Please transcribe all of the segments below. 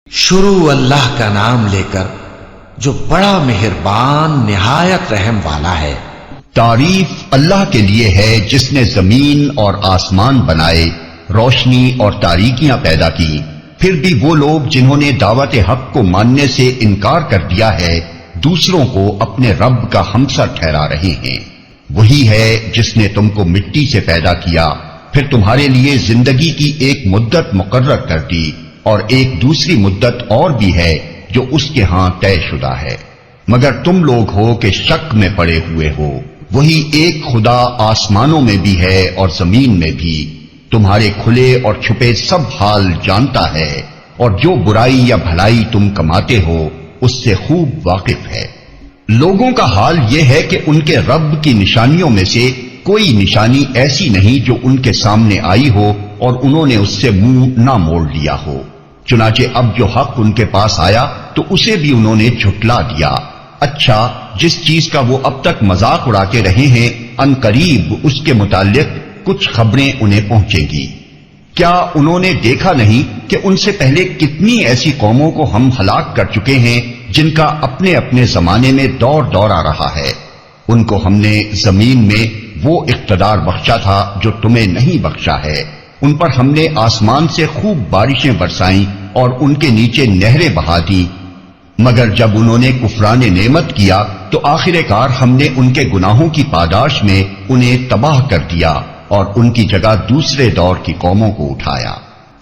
شروع اللہ کا نام لے کر جو بڑا مہربان نہایت رحم والا ہے۔ تعریف اللہ کے لیے ہے جس نے زمین اور آسمان بنائے، روشنی اور تاریکیاں پیدا کی۔ پھر بھی وہ لوگ جنہوں نے دعوت حق کو ماننے سے انکار کر دیا ہے، دوسروں کو اپنے رب کا ہمسر ٹھہرا رہے ہیں۔ وہی ہے جس نے تم کو مٹی سے پیدا کیا، پھر تمہارے لیے زندگی کی ایک مدت مقرر کر دی، اور ایک دوسری مدت اور بھی ہے جو اس کے ہاں طے شدہ ہے، مگر تم لوگ ہو کہ شک میں پڑے ہوئے ہو۔ وہی ایک خدا آسمانوں میں بھی ہے اور زمین میں بھی، تمہارے کھلے اور چھپے سب حال جانتا ہے، اور جو برائی یا بھلائی تم کماتے ہو اس سے خوب واقف ہے۔ لوگوں کا حال یہ ہے کہ ان کے رب کی نشانیوں میں سے کوئی نشانی ایسی نہیں جو ان کے سامنے آئی ہو اور انہوں نے اس سے منہ نہ موڑ لیا ہو۔ چنانچہ اب جو حق ان کے پاس آیا تو اسے بھی انہوں نے جھٹلا دیا۔ اچھا، جس چیز کا وہ اب تک مذاق اڑاتے رہے ہیں، ان قریب اس کے متعلق کچھ خبریں انہیں پہنچیں گی۔ کیا انہوں نے دیکھا نہیں کہ ان سے پہلے کتنی ایسی قوموں کو ہم ہلاک کر چکے ہیں جن کا اپنے اپنے زمانے میں دور آ رہا ہے؟ ان کو ہم نے زمین میں وہ اقتدار بخشا تھا جو تمہیں نہیں بخشا ہے۔ ان پر ہم نے آسمان سے خوب بارشیں برسائیں اور ان کے نیچے نہریں بہا دیں، مگر جب انہوں نے کفران نعمت کیا تو آخر کار ہم نے ان کے گناہوں کی پاداش میں انہیں تباہ کر دیا اور ان کی جگہ دوسرے دور کی قوموں کو اٹھایا۔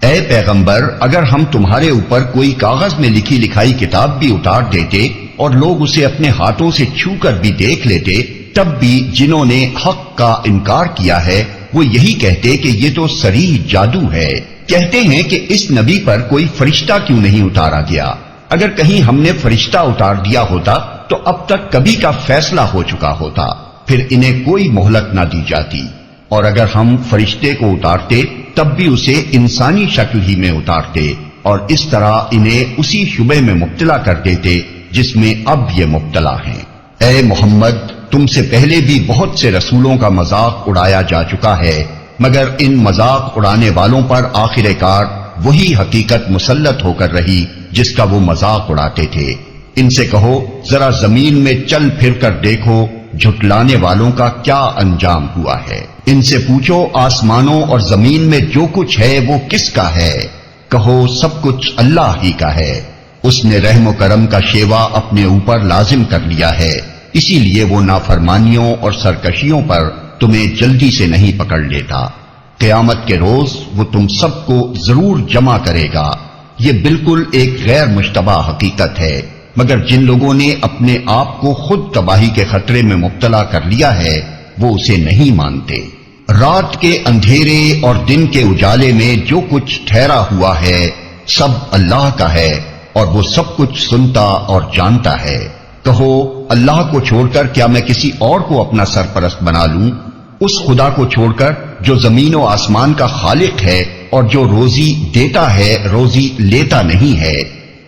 اے پیغمبر، اگر ہم تمہارے اوپر کوئی کاغذ میں لکھی لکھائی کتاب بھی اتار دیتے اور لوگ اسے اپنے ہاتھوں سے چھو کر بھی دیکھ لیتے، تب بھی جنہوں نے حق کا انکار کیا ہے وہ یہی کہتے کہ یہ تو صریح جادو ہے۔ کہتے ہیں کہ اس نبی پر کوئی فرشتہ کیوں نہیں اتارا گیا؟ اگر کہیں ہم نے فرشتہ اتار دیا ہوتا تو اب تک کبھی کا فیصلہ ہو چکا ہوتا، پھر انہیں کوئی مہلت نہ دی جاتی۔ اور اگر ہم فرشتے کو اتارتے تب بھی اسے انسانی شکل ہی میں اتارتے، اور اس طرح انہیں اسی شبہ میں مبتلا کر دیتے جس میں اب یہ مبتلا ہیں۔ اے محمد، تم سے پہلے بھی بہت سے رسولوں کا مذاق اڑایا جا چکا ہے، مگر ان مذاق اڑانے والوں پر آخر کار وہی حقیقت مسلط ہو کر رہی جس کا وہ مذاق اڑاتے تھے۔ ان سے کہو ذرا زمین میں چل پھر کر دیکھو جھٹلانے والوں کا کیا انجام ہوا ہے۔ ان سے پوچھو آسمانوں اور زمین میں جو کچھ ہے وہ کس کا ہے؟ کہو سب کچھ اللہ ہی کا ہے۔ اس نے رحم و کرم کا شیوا اپنے اوپر لازم کر لیا ہے، اسی لیے وہ نافرمانیوں اور سرکشیوں پر تمہیں جلدی سے نہیں پکڑ لیتا۔ قیامت کے روز وہ تم سب کو ضرور جمع کرے گا۔ یہ بالکل ایک غیر مشتبہ حقیقت ہے، مگر جن لوگوں نے اپنے آپ کو خود تباہی کے خطرے میں مبتلا کر لیا ہے وہ اسے نہیں مانتے۔ رات کے اندھیرے اور دن کے اجالے میں جو کچھ ٹھہرا ہوا ہے سب اللہ کا ہے، اور وہ سب کچھ سنتا اور جانتا ہے۔ کہو اللہ کو چھوڑ کر کیا میں کسی اور کو اپنا سرپرست بنا لوں؟ اس خدا کو چھوڑ کر جو زمین و آسمان کا خالق ہے اور جو روزی دیتا ہے روزی لیتا نہیں ہے۔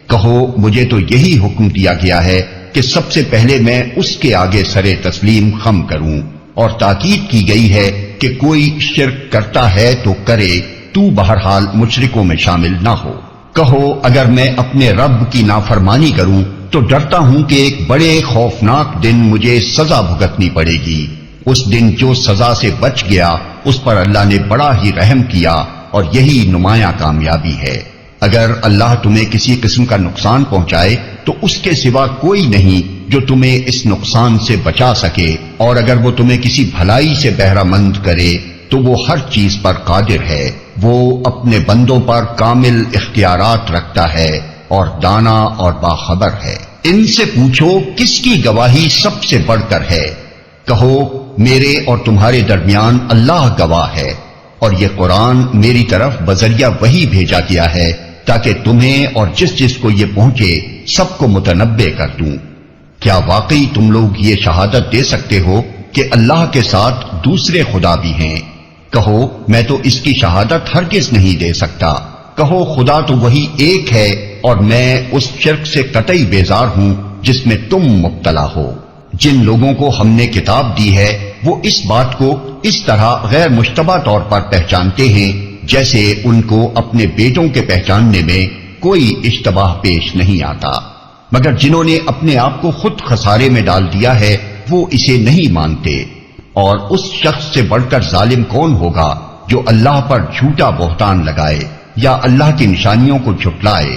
کہو مجھے تو یہی حکم دیا گیا ہے کہ سب سے پہلے میں اس کے آگے سرے تسلیم خم کروں، اور تاکید کی گئی ہے کہ کوئی شرک کرتا ہے تو کرے، تو بہرحال مشرکوں میں شامل نہ ہو۔ کہو اگر میں اپنے رب کی نافرمانی کروں تو ڈرتا ہوں کہ ایک بڑے خوفناک دن مجھے سزا بھگتنی پڑے گی۔ اس دن جو سزا سے بچ گیا اس پر اللہ نے بڑا ہی رحم کیا، اور یہی نمایاں کامیابی ہے۔ اگر اللہ تمہیں کسی قسم کا نقصان پہنچائے تو اس کے سوا کوئی نہیں جو تمہیں اس نقصان سے بچا سکے، اور اگر وہ تمہیں کسی بھلائی سے بہرہ مند کرے تو وہ ہر چیز پر قادر ہے۔ وہ اپنے بندوں پر کامل اختیارات رکھتا ہے اور دانا اور باخبر ہے۔ ان سے پوچھو کس کی گواہی سب سے بڑھ کر ہے؟ کہو میرے اور تمہارے درمیان اللہ گواہ ہے، اور یہ قرآن میری طرف بذریعہ وحی بھیجا گیا ہے تاکہ تمہیں اور جس جس کو یہ پہنچے سب کو متنبع کر دوں۔ کیا واقعی تم لوگ یہ شہادت دے سکتے ہو کہ اللہ کے ساتھ دوسرے خدا بھی ہیں؟ کہو میں تو اس کی شہادت ہرگز نہیں دے سکتا۔ کہو خدا تو وہی ایک ہے، اور میں اس شرک سے قطعی بیزار ہوں جس میں تم مبتلا ہو۔ جن لوگوں کو ہم نے کتاب دی ہے وہ اس بات کو اس طرح غیر مشتبہ طور پر پہچانتے ہیں جیسے ان کو اپنے بیٹوں کے پہچاننے میں کوئی اشتباہ پیش نہیں آتا، مگر جنہوں نے اپنے آپ کو خود خسارے میں ڈال دیا ہے وہ اسے نہیں مانتے۔ اور اس شخص سے بڑھ کر ظالم کون ہوگا جو اللہ پر جھوٹا بہتان لگائے یا اللہ کی نشانیوں کو جھٹلائے؟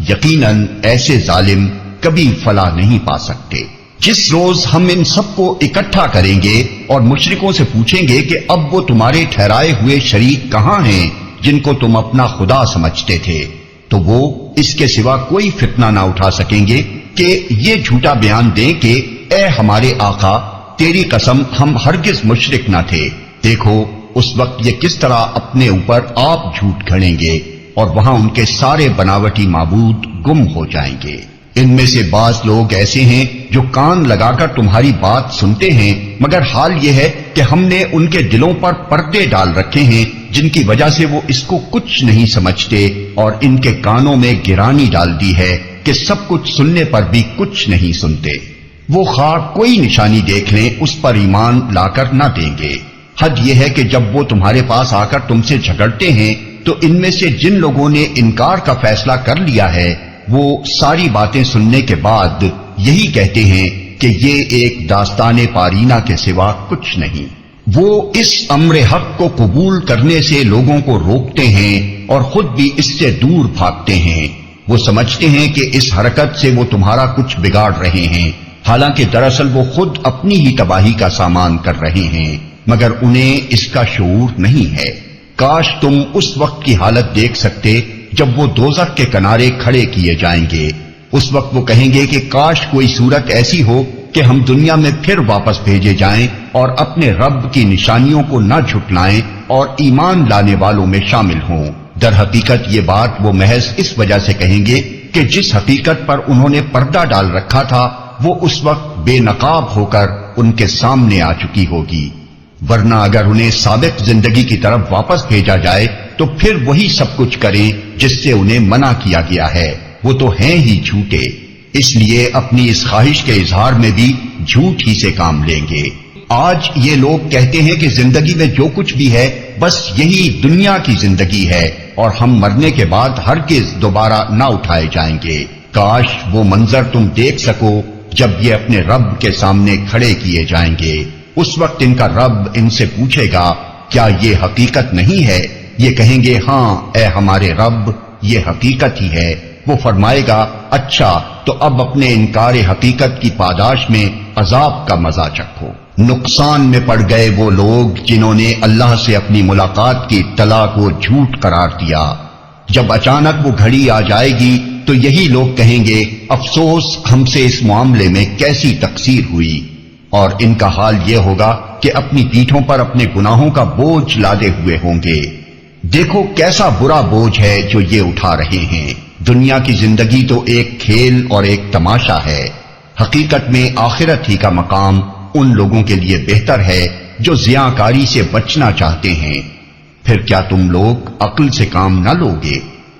یقیناً ایسے ظالم کبھی فلاح نہیں پا سکتے۔ جس روز ہم ان سب کو اکٹھا کریں گے اور مشرکوں سے پوچھیں گے کہ اب وہ تمہارے ٹھہرائے ہوئے شریک کہاں ہیں جن کو تم اپنا خدا سمجھتے تھے، تو وہ اس کے سوا کوئی فتنہ نہ اٹھا سکیں گے کہ یہ جھوٹا بیان دیں کہ اے ہمارے آقا تیری قسم ہم ہرگز مشرک نہ تھے۔ دیکھو اس وقت یہ کس طرح اپنے اوپر آپ جھوٹ گھڑیں گے اور وہاں ان کے سارے بناوٹی معبود گم ہو جائیں گے۔ ان میں سے بعض لوگ ایسے ہیں جو کان لگا کر تمہاری بات سنتے ہیں، مگر حال یہ ہے کہ ہم نے ان کے دلوں پر پردے ڈال رکھے ہیں جن کی وجہ سے وہ اس کو کچھ نہیں سمجھتے، اور ان کے کانوں میں گرانی ڈال دی ہے کہ سب کچھ سننے پر بھی کچھ نہیں سنتے۔ وہ خواہ کوئی نشانی دیکھ لیں اس پر ایمان لا کر نہ دیں گے۔ حد یہ ہے کہ جب وہ تمہارے پاس آ کر تم سے جھگڑتے ہیں تو ان میں سے جن لوگوں نے انکار کا فیصلہ کر لیا ہے وہ ساری باتیں سننے کے بعد یہی کہتے ہیں کہ یہ ایک داستان پارینہ کے سوا کچھ نہیں۔ وہ اس امر حق کو قبول کرنے سے لوگوں کو روکتے ہیں اور خود بھی اس سے دور بھاگتے ہیں۔ وہ سمجھتے ہیں کہ اس حرکت سے وہ تمہارا کچھ بگاڑ رہے ہیں، حالانکہ دراصل وہ خود اپنی ہی تباہی کا سامان کر رہے ہیں، مگر انہیں اس کا شعور نہیں ہے۔ کاش تم اس وقت کی حالت دیکھ سکتے جب وہ دوزخ کے کنارے کھڑے کیے جائیں گے۔ اس وقت وہ کہیں گے کہ کاش کوئی صورت ایسی ہو کہ ہم دنیا میں پھر واپس بھیجے جائیں اور اپنے رب کی نشانیوں کو نہ جھٹلائیں اور ایمان لانے والوں میں شامل ہوں۔ در حقیقت یہ بات وہ محض اس وجہ سے کہیں گے کہ جس حقیقت پر انہوں نے پردہ ڈال رکھا تھا وہ اس وقت بے نقاب ہو کر ان کے سامنے آ چکی ہوگی، ورنہ اگر انہیں سابق زندگی کی طرف واپس بھیجا جائے تو پھر وہی سب کچھ کریں جس سے انہیں منع کیا گیا ہے۔ وہ تو ہیں ہی جھوٹے، اس لیے اپنی اس خواہش کے اظہار میں بھی جھوٹ ہی سے کام لیں گے۔ آج یہ لوگ کہتے ہیں کہ زندگی میں جو کچھ بھی ہے بس یہی دنیا کی زندگی ہے اور ہم مرنے کے بعد ہرگز دوبارہ نہ اٹھائے جائیں گے۔ کاش وہ منظر تم دیکھ سکو جب یہ اپنے رب کے سامنے کھڑے کیے جائیں گے۔ اس وقت ان کا رب ان سے پوچھے گا کیا یہ حقیقت نہیں ہے؟ یہ کہیں گے ہاں اے ہمارے رب یہ حقیقت ہی ہے۔ وہ فرمائے گا اچھا تو اب اپنے انکار حقیقت کی پاداش میں عذاب کا مزہ چکھو۔ نقصان میں پڑ گئے وہ لوگ جنہوں نے اللہ سے اپنی ملاقات کی اطلاع کو جھوٹ قرار دیا۔ جب اچانک وہ گھڑی آ جائے گی تو یہی لوگ کہیں گے افسوس ہم سے اس معاملے میں کیسی تقصیر ہوئی، اور ان کا حال یہ ہوگا کہ اپنی پیٹھوں پر اپنے گناہوں کا بوجھ لادے ہوئے ہوں گے۔ دیکھو کیسا برا بوجھ ہے جو یہ اٹھا رہے ہیں۔ دنیا کی زندگی تو ایک کھیل اور ایک تماشا ہے، حقیقت میں آخرت ہی کا مقام ان لوگوں کے لیے بہتر ہے جو زیاں کاری سے بچنا چاہتے ہیں۔ پھر کیا تم لوگ عقل سے کام نہ لوگے؟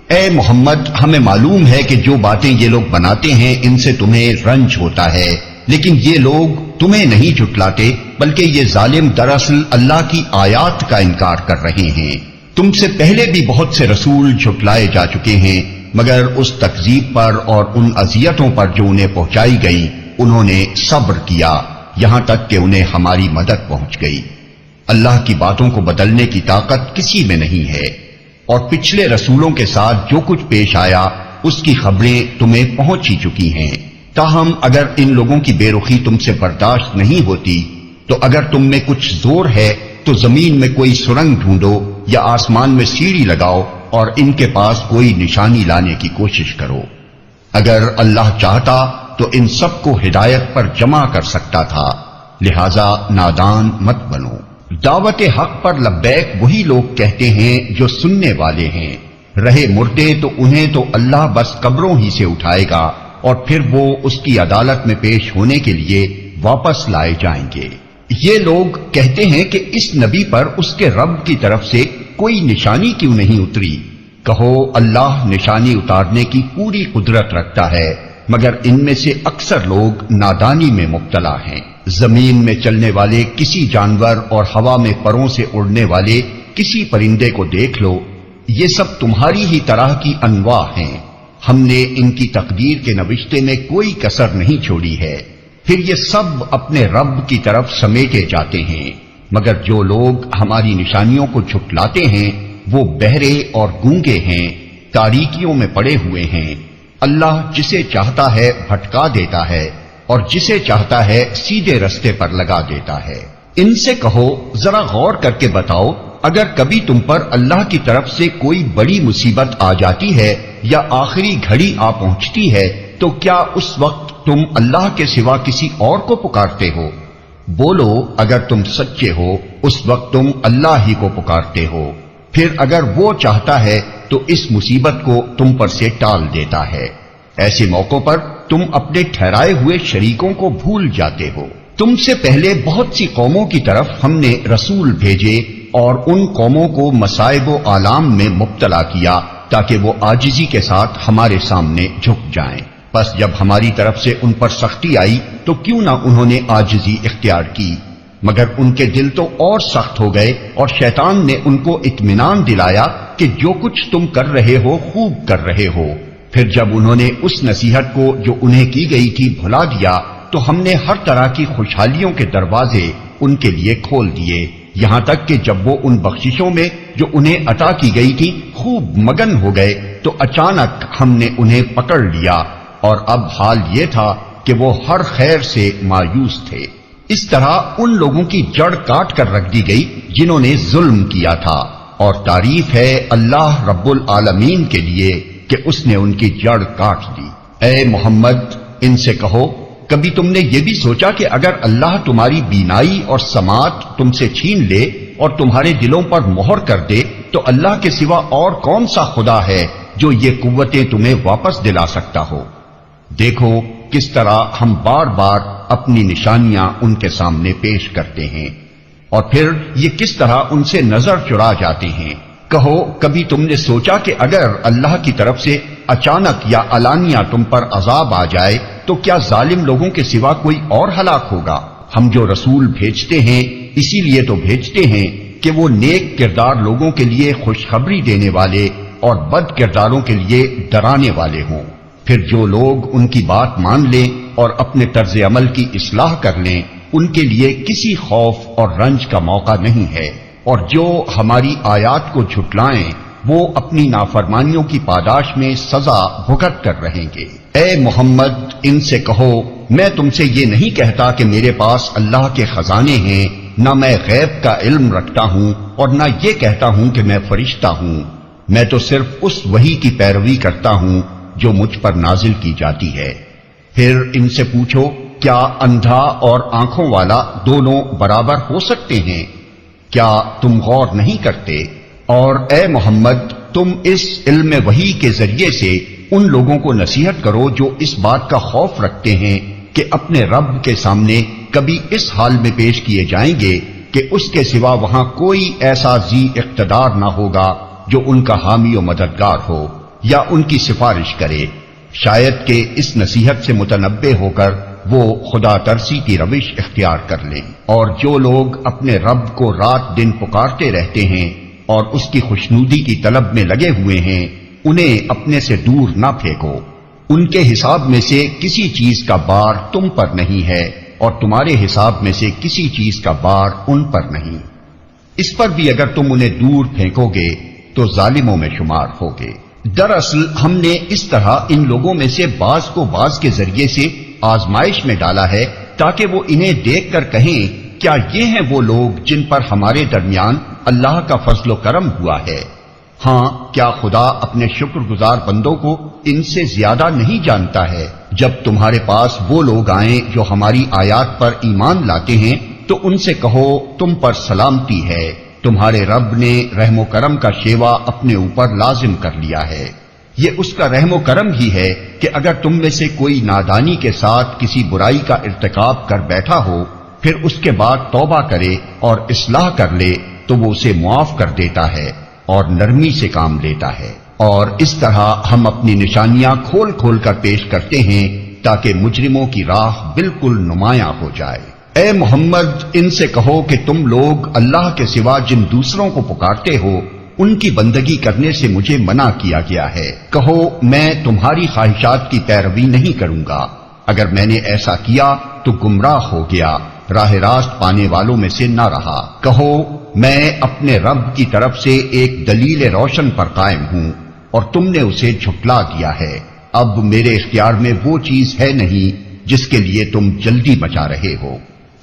اے محمد ہمیں معلوم ہے کہ جو باتیں یہ لوگ بناتے ہیں ان سے تمہیں رنج ہوتا ہے، لیکن یہ لوگ تمہیں نہیں جھٹلاتے بلکہ یہ ظالم دراصل اللہ کی آیات کا انکار کر رہے ہیں۔ تم سے پہلے بھی بہت سے رسول جھٹلائے جا چکے ہیں، مگر اس تکذیب پر اور ان اذیتوں پر جو انہیں پہنچائی گئی انہوں نے صبر کیا یہاں تک کہ انہیں ہماری مدد پہنچ گئی۔ اللہ کی باتوں کو بدلنے کی طاقت کسی میں نہیں ہے، اور پچھلے رسولوں کے ساتھ جو کچھ پیش آیا اس کی خبریں تمہیں پہنچ ہی چکی ہیں۔ تاہم اگر ان لوگوں کی بے رخی تم سے برداشت نہیں ہوتی تو اگر تم میں کچھ زور ہے تو زمین میں کوئی سرنگ ڈھونڈو یا آسمان میں سیڑھی لگاؤ اور ان کے پاس کوئی نشانی لانے کی کوشش کرو۔ اگر اللہ چاہتا تو ان سب کو ہدایت پر جمع کر سکتا تھا، لہذا نادان مت بنو۔ دعوت حق پر لبیک وہی لوگ کہتے ہیں جو سننے والے ہیں، رہے مردے تو انہیں تو اللہ بس قبروں ہی سے اٹھائے گا اور پھر وہ اس کی عدالت میں پیش ہونے کے لیے واپس لائے جائیں گے۔ یہ لوگ کہتے ہیں کہ اس نبی پر اس کے رب کی طرف سے کوئی نشانی کیوں نہیں اتری؟ کہو اللہ نشانی اتارنے کی پوری قدرت رکھتا ہے، مگر ان میں سے اکثر لوگ نادانی میں مبتلا ہیں۔ زمین میں چلنے والے کسی جانور اور ہوا میں پروں سے اڑنے والے کسی پرندے کو دیکھ لو، یہ سب تمہاری ہی طرح کی انواع ہیں۔ ہم نے ان کی تقدیر کے نوشتے میں کوئی کسر نہیں چھوڑی ہے، پھر یہ سب اپنے رب کی طرف سمیٹے جاتے ہیں، مگر جو لوگ ہماری نشانیوں کو جھٹلاتے ہیں وہ بہرے اور گونگے ہیں، تاریکیوں میں پڑے ہوئے ہیں۔ اللہ جسے چاہتا ہے بھٹکا دیتا ہے اور جسے چاہتا ہے سیدھے رستے پر لگا دیتا ہے۔ ان سے کہو ذرا غور کر کے بتاؤ، اگر کبھی تم پر اللہ کی طرف سے کوئی بڑی مصیبت آ جاتی ہے یا آخری گھڑی آ پہنچتی ہے تو کیا اس وقت تم اللہ کے سوا کسی اور کو پکارتے ہو؟ بولو اگر تم سچے ہو اس وقت تم اللہ ہی کو پکارتے ہو، پھر اگر وہ چاہتا ہے تو اس مصیبت کو تم پر سے ٹال دیتا ہے۔ ایسے موقعوں پر تم اپنے ٹھہرائے ہوئے شریکوں کو بھول جاتے ہو۔ تم سے پہلے بہت سی قوموں کی طرف ہم نے رسول بھیجے اور ان قوموں کو مصائب و آلام میں مبتلا کیا تاکہ وہ عاجزی کے ساتھ ہمارے سامنے جھک جائیں۔ پس جب ہماری طرف سے ان پر سختی آئی تو کیوں نہ انہوں نے عاجزی اختیار کی، مگر ان کے دل تو اور سخت ہو گئے اور شیطان نے ان کو اطمینان دلایا کہ جو کچھ تم کر رہے ہو خوب کر رہے ہو۔ پھر جب انہوں نے اس نصیحت کو جو انہیں کی گئی تھی بھلا دیا تو ہم نے ہر طرح کی خوشحالیوں کے دروازے ان کے لیے کھول دیے، یہاں تک کہ جب وہ ان بخششوں میں جو انہیں عطا کی گئی تھی خوب مگن ہو گئے تو اچانک ہم نے انہیں پکڑ لیا، اور اب حال یہ تھا کہ وہ ہر خیر سے مایوس تھے۔ اس طرح ان لوگوں کی جڑ کاٹ کر رکھ دی گئی جنہوں نے ظلم کیا تھا، اور تعریف ہے اللہ رب العالمین کے لیے کہ اس نے ان کی جڑ کاٹ دی۔ اے محمد ان سے کہو کبھی تم نے یہ بھی سوچا کہ اگر اللہ تمہاری بینائی اور سماعت تم سے چھین لے اور تمہارے دلوں پر مہر کر دے تو اللہ کے سوا اور کون سا خدا ہے جو یہ قوتیں تمہیں واپس دلا سکتا ہو؟ دیکھو کس طرح ہم بار بار اپنی نشانیاں ان کے سامنے پیش کرتے ہیں اور پھر یہ کس طرح ان سے نظر چرا جاتے ہیں۔ کہو کبھی تم نے سوچا کہ اگر اللہ کی طرف سے اچانک یا علانیہ تم پر عذاب آ جائے تو کیا ظالم لوگوں کے سوا کوئی اور ہلاک ہوگا؟ ہم جو رسول بھیجتے ہیں اسی لیے تو بھیجتے ہیں کہ وہ نیک کردار لوگوں کے لیے خوشخبری دینے والے اور بد کرداروں کے لیے ڈرانے والے ہوں۔ پھر جو لوگ ان کی بات مان لیں اور اپنے طرز عمل کی اصلاح کر لیں ان کے لیے کسی خوف اور رنج کا موقع نہیں ہے، اور جو ہماری آیات کو جھٹلائیں وہ اپنی نافرمانیوں کی پاداش میں سزا بھگت کر رہیں گے۔ اے محمد ان سے کہو میں تم سے یہ نہیں کہتا کہ میرے پاس اللہ کے خزانے ہیں، نہ میں غیب کا علم رکھتا ہوں اور نہ یہ کہتا ہوں کہ میں فرشتہ ہوں، میں تو صرف اس وحی کی پیروی کرتا ہوں جو مجھ پر نازل کی جاتی ہے۔ پھر ان سے پوچھو کیا اندھا اور آنکھوں والا دونوں برابر ہو سکتے ہیں؟ کیا تم غور نہیں کرتے؟ اور اے محمد تم اس علم وحی کے ذریعے سے ان لوگوں کو نصیحت کرو جو اس بات کا خوف رکھتے ہیں کہ اپنے رب کے سامنے کبھی اس حال میں پیش کیے جائیں گے کہ اس کے سوا وہاں کوئی ایسا ذی اقتدار نہ ہوگا جو ان کا حامی و مددگار ہو یا ان کی سفارش کرے، شاید کہ اس نصیحت سے متنبہ ہو کر وہ خدا ترسی کی روش اختیار کر لیں۔ اور جو لوگ اپنے رب کو رات دن پکارتے رہتے ہیں اور اس کی خوشنودی کی طلب میں لگے ہوئے ہیں انہیں اپنے سے دور نہ پھینکو، ان کے حساب میں سے کسی چیز کا بار تم پر نہیں ہے اور تمہارے حساب میں سے کسی چیز کا بار ان پر نہیں، اس پر بھی اگر تم انہیں دور پھینکو گے تو ظالموں میں شمار ہوگے۔ دراصل ہم نے اس طرح ان لوگوں میں سے بعض کو بعض کے ذریعے سے آزمائش میں ڈالا ہے تاکہ وہ انہیں دیکھ کر کہیں کیا یہ ہیں وہ لوگ جن پر ہمارے درمیان اللہ کا فضل و کرم ہوا ہے؟ ہاں کیا خدا اپنے شکر گزار بندوں کو ان سے زیادہ نہیں جانتا ہے؟ جب تمہارے پاس وہ لوگ آئیں جو ہماری آیات پر ایمان لاتے ہیں تو ان سے کہو تم پر سلامتی ہے، تمہارے رب نے رحم و کرم کا شیوا اپنے اوپر لازم کر لیا ہے۔ یہ اس کا رحم و کرم ہی ہے کہ اگر تم میں سے کوئی نادانی کے ساتھ کسی برائی کا ارتکاب کر بیٹھا ہو پھر اس کے بعد توبہ کرے اور اصلاح کر لے تو وہ اسے معاف کر دیتا ہے اور نرمی سے کام لیتا ہے۔ اور اس طرح ہم اپنی نشانیاں کھول کھول کر پیش کرتے ہیں تاکہ مجرموں کی راہ بالکل نمایاں ہو جائے۔ اے محمد ان سے کہو کہ تم لوگ اللہ کے سوا جن دوسروں کو پکارتے ہو ان کی بندگی کرنے سے مجھے منع کیا گیا ہے۔ کہو میں تمہاری خواہشات کی پیروی نہیں کروں گا، اگر میں نے ایسا کیا تو گمراہ ہو گیا، راہ راست پانے والوں میں سے نہ رہا۔ کہو میں اپنے رب کی طرف سے ایک دلیل روشن پر قائم ہوں اور تم نے اسے جھٹلا دیا ہے۔ اب میرے اختیار میں وہ چیز ہے نہیں جس کے لیے تم جلدی مچا رہے ہو۔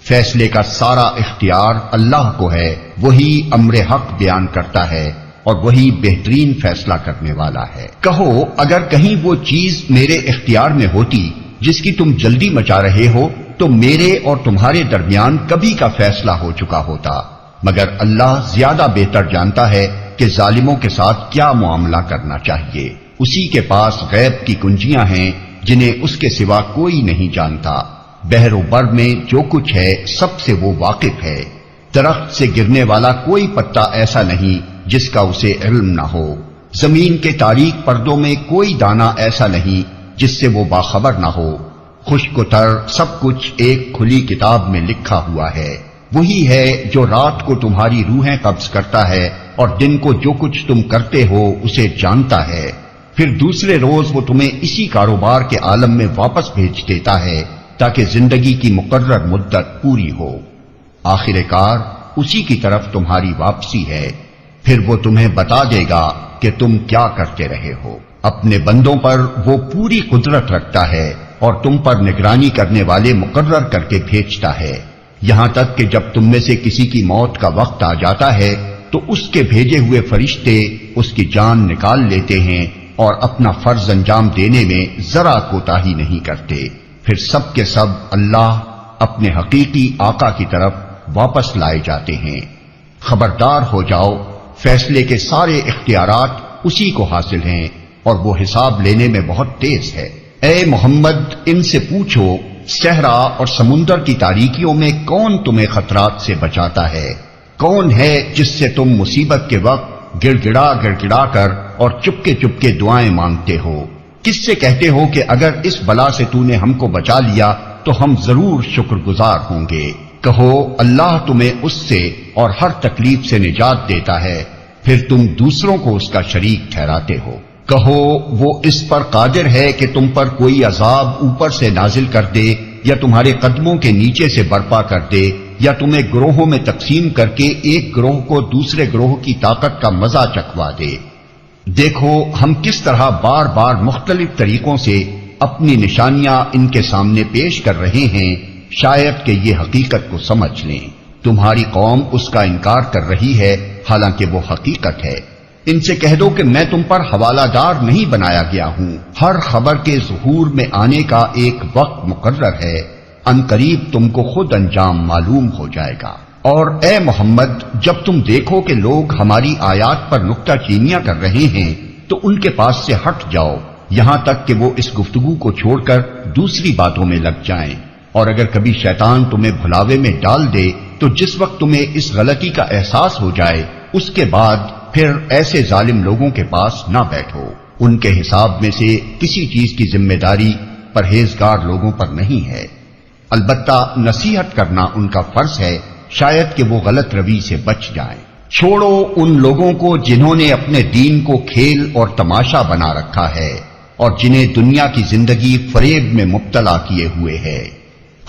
فیصلے کا سارا اختیار اللہ کو ہے، وہی امر حق بیان کرتا ہے اور وہی بہترین فیصلہ کرنے والا ہے۔ کہو اگر کہیں وہ چیز میرے اختیار میں ہوتی جس کی تم جلدی مچا رہے ہو تو میرے اور تمہارے درمیان کبھی کا فیصلہ ہو چکا ہوتا، مگر اللہ زیادہ بہتر جانتا ہے کہ ظالموں کے ساتھ کیا معاملہ کرنا چاہیے۔ اسی کے پاس غیب کی کنجیاں ہیں جنہیں اس کے سوا کوئی نہیں جانتا۔ بحر و بر میں جو کچھ ہے سب سے وہ واقف ہے۔ درخت سے گرنے والا کوئی پتا ایسا نہیں جس کا اسے علم نہ ہو، زمین کے تاریک پردوں میں کوئی دانہ ایسا نہیں جس سے وہ باخبر نہ ہو۔ خشک و تر سب کچھ ایک کھلی کتاب میں لکھا ہوا ہے۔ وہی ہے جو رات کو تمہاری روحیں قبض کرتا ہے اور دن کو جو کچھ تم کرتے ہو اسے جانتا ہے، پھر دوسرے روز وہ تمہیں اسی کاروبار کے عالم میں واپس بھیج دیتا ہے تاکہ زندگی کی مقرر مدت پوری ہو۔ آخر کار اسی کی طرف تمہاری واپسی ہے، پھر وہ تمہیں بتا دے گا کہ تم کیا کرتے رہے ہو۔ اپنے بندوں پر وہ پوری قدرت رکھتا ہے اور تم پر نگرانی کرنے والے مقرر کر کے بھیجتا ہے، یہاں تک کہ جب تم میں سے کسی کی موت کا وقت آ جاتا ہے تو اس کے بھیجے ہوئے فرشتے اس کی جان نکال لیتے ہیں اور اپنا فرض انجام دینے میں ذرا کوتاہی نہیں کرتے، پھر سب کے سب اللہ اپنے حقیقی آقا کی طرف واپس لائے جاتے ہیں۔ خبردار ہو جاؤ، فیصلے کے سارے اختیارات اسی کو حاصل ہیں اور وہ حساب لینے میں بہت تیز ہے۔ اے محمد ان سے پوچھو صحرا اور سمندر کی تاریکیوں میں کون تمہیں خطرات سے بچاتا ہے؟ کون ہے جس سے تم مصیبت کے وقت گڑ گڑا کر اور چپکے دعائیں مانگتے ہو؟ کس سے کہتے ہو کہ اگر اس بلا سے تو نے ہم کو بچا لیا تو ہم ضرور شکر گزار ہوں گے؟ کہو اللہ تمہیں اس سے اور ہر تکلیف سے نجات دیتا ہے، پھر تم دوسروں کو اس کا شریک ٹھہراتے ہو۔ کہو وہ اس پر قادر ہے کہ تم پر کوئی عذاب اوپر سے نازل کر دے یا تمہارے قدموں کے نیچے سے برپا کر دے یا تمہیں گروہوں میں تقسیم کر کے ایک گروہ کو دوسرے گروہ کی طاقت کا مزہ چکھوا دے۔ دیکھو ہم کس طرح بار بار مختلف طریقوں سے اپنی نشانیاں ان کے سامنے پیش کر رہے ہیں، شاید کہ یہ حقیقت کو سمجھ لیں۔ تمہاری قوم اس کا انکار کر رہی ہے حالانکہ وہ حقیقت ہے۔ ان سے کہہ دو کہ میں تم پر حوالہ دار نہیں بنایا گیا ہوں، ہر خبر کے ظہور میں آنے کا ایک وقت مقرر ہے، ان قریب تم کو خود انجام معلوم ہو جائے گا۔ اور اے محمد جب تم دیکھو کہ لوگ ہماری آیات پر نکتہ چینیاں کر رہے ہیں تو ان کے پاس سے ہٹ جاؤ یہاں تک کہ وہ اس گفتگو کو چھوڑ کر دوسری باتوں میں لگ جائیں، اور اگر کبھی شیطان تمہیں بھلاوے میں ڈال دے تو جس وقت تمہیں اس غلطی کا احساس ہو جائے اس کے بعد پھر ایسے ظالم لوگوں کے پاس نہ بیٹھو، ان کے حساب میں سے کسی چیز کی ذمہ داری پرہیزگار لوگوں پر نہیں ہے، البتہ نصیحت کرنا ان کا فرض ہے، شاید کہ وہ غلط روی سے بچ جائیں۔ چھوڑو ان لوگوں کو جنہوں نے اپنے دین کو کھیل اور تماشا بنا رکھا ہے اور جنہیں دنیا کی زندگی فریب میں مبتلا کیے ہوئے ہے۔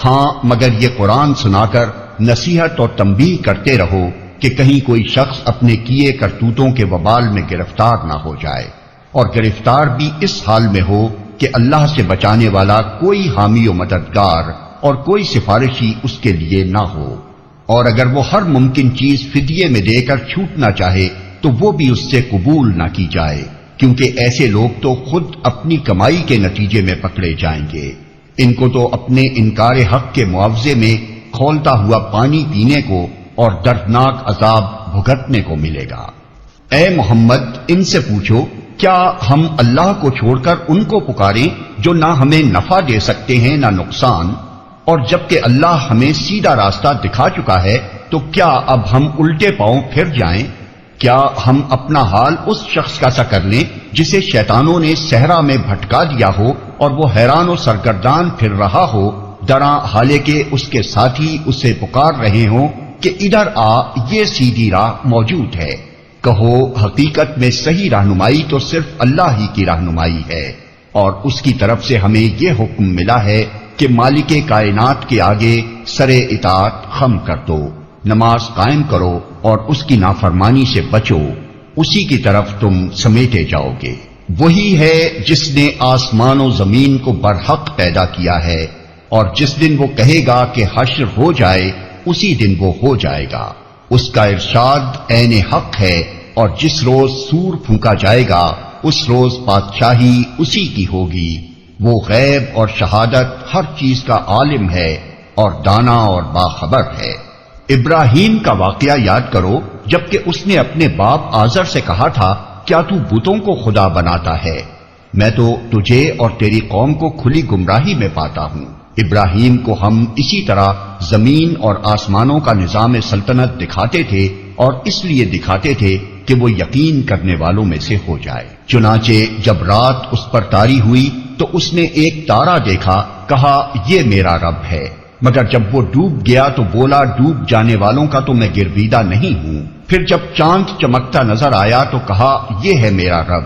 ہاں مگر یہ قرآن سنا کر نصیحت اور تنبیہ کرتے رہو کہ کہیں کوئی شخص اپنے کیے کرتوتوں کے وبال میں گرفتار نہ ہو جائے، اور گرفتار بھی اس حال میں ہو کہ اللہ سے بچانے والا کوئی حامی و مددگار اور کوئی سفارشی اس کے لیے نہ ہو، اور اگر وہ ہر ممکن چیز فدیے میں دے کر چھوٹنا چاہے تو وہ بھی اس سے قبول نہ کی جائے، کیونکہ ایسے لوگ تو خود اپنی کمائی کے نتیجے میں پکڑے جائیں گے۔ ان کو تو اپنے انکار حق کے معاوضے میں کھولتا ہوا پانی پینے کو اور دردناک عذاب بھگتنے کو ملے گا۔ اے محمد ان سے پوچھو کیا ہم اللہ کو چھوڑ کر ان کو پکاریں جو نہ ہمیں نفع دے سکتے ہیں نہ نقصان، اور جبکہ اللہ ہمیں سیدھا راستہ دکھا چکا ہے تو کیا اب ہم الٹے پاؤں پھر جائیں؟ کیا ہم اپنا حال اس شخص کا سا کر لیں جسے شیطانوں نے صحرا میں بھٹکا دیا ہو اور وہ حیران و سرگردان پھر رہا ہو، ڈراں حالے کہ اس کے ساتھی اسے پکار رہے ہوں کہ ادھر آ، یہ سیدھی راہ موجود ہے۔ کہو حقیقت میں صحیح رہنمائی تو صرف اللہ ہی کی رہنمائی ہے، اور اس کی طرف سے ہمیں یہ حکم ملا ہے کہ مالک کائنات کے آگے سر اطاعت خم کر دو، نماز قائم کرو اور اس کی نافرمانی سے بچو، اسی کی طرف تم سمیٹے جاؤ گے۔ وہی ہے جس نے آسمان و زمین کو برحق پیدا کیا ہے، اور جس دن وہ کہے گا کہ حشر ہو جائے اسی دن وہ ہو جائے گا۔ اس کا ارشاد عین حق ہے، اور جس روز سور پھونکا جائے گا اس روز بادشاہی اسی کی ہوگی۔ وہ غیب اور شہادت ہر چیز کا عالم ہے اور دانا اور باخبر ہے۔ ابراہیم کا واقعہ یاد کرو جبکہ اس نے اپنے باپ آزر سے کہا تھا، کیا تو بتوں کو خدا بناتا ہے؟ میں تو تجھے اور تیری قوم کو کھلی گمراہی میں پاتا ہوں۔ ابراہیم کو ہم اسی طرح زمین اور آسمانوں کا نظام سلطنت دکھاتے تھے، اور اس لیے دکھاتے تھے کہ وہ یقین کرنے والوں میں سے ہو جائے۔ چنانچہ جب رات اس پر طاری ہوئی تو اس نے ایک تارا دیکھا، کہا یہ میرا رب ہے، مگر جب وہ ڈوب گیا تو بولا ڈوب جانے والوں کا تو میں گرویدہ نہیں ہوں۔ پھر جب چاند چمکتا نظر آیا تو کہا یہ ہے میرا رب،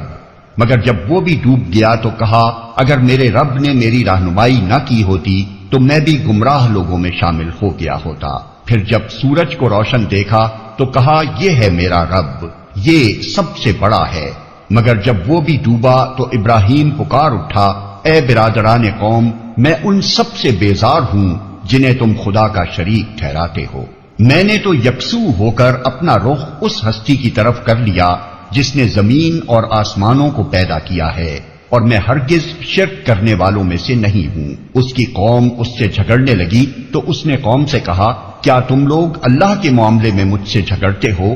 مگر جب وہ بھی ڈوب گیا تو کہا اگر میرے رب نے میری رہنمائی نہ کی ہوتی تو میں بھی گمراہ لوگوں میں شامل ہو گیا ہوتا۔ پھر جب سورج کو روشن دیکھا تو کہا یہ ہے میرا رب، یہ سب سے بڑا ہے، مگر جب وہ بھی ڈوبا تو ابراہیم پکار اٹھا، اے برادران قوم، میں ان سب سے بیزار ہوں جنہیں تم خدا کا شریک ٹھہراتے ہو۔ میں نے تو یکسو ہو کر اپنا رخ اس ہستی کی طرف کر لیا جس نے زمین اور آسمانوں کو پیدا کیا ہے، اور میں ہرگز شرک کرنے والوں میں سے نہیں ہوں۔ اس کی قوم اس سے جھگڑنے لگی تو اس نے قوم سے کہا کیا تم لوگ اللہ کے معاملے میں مجھ سے جھگڑتے ہو؟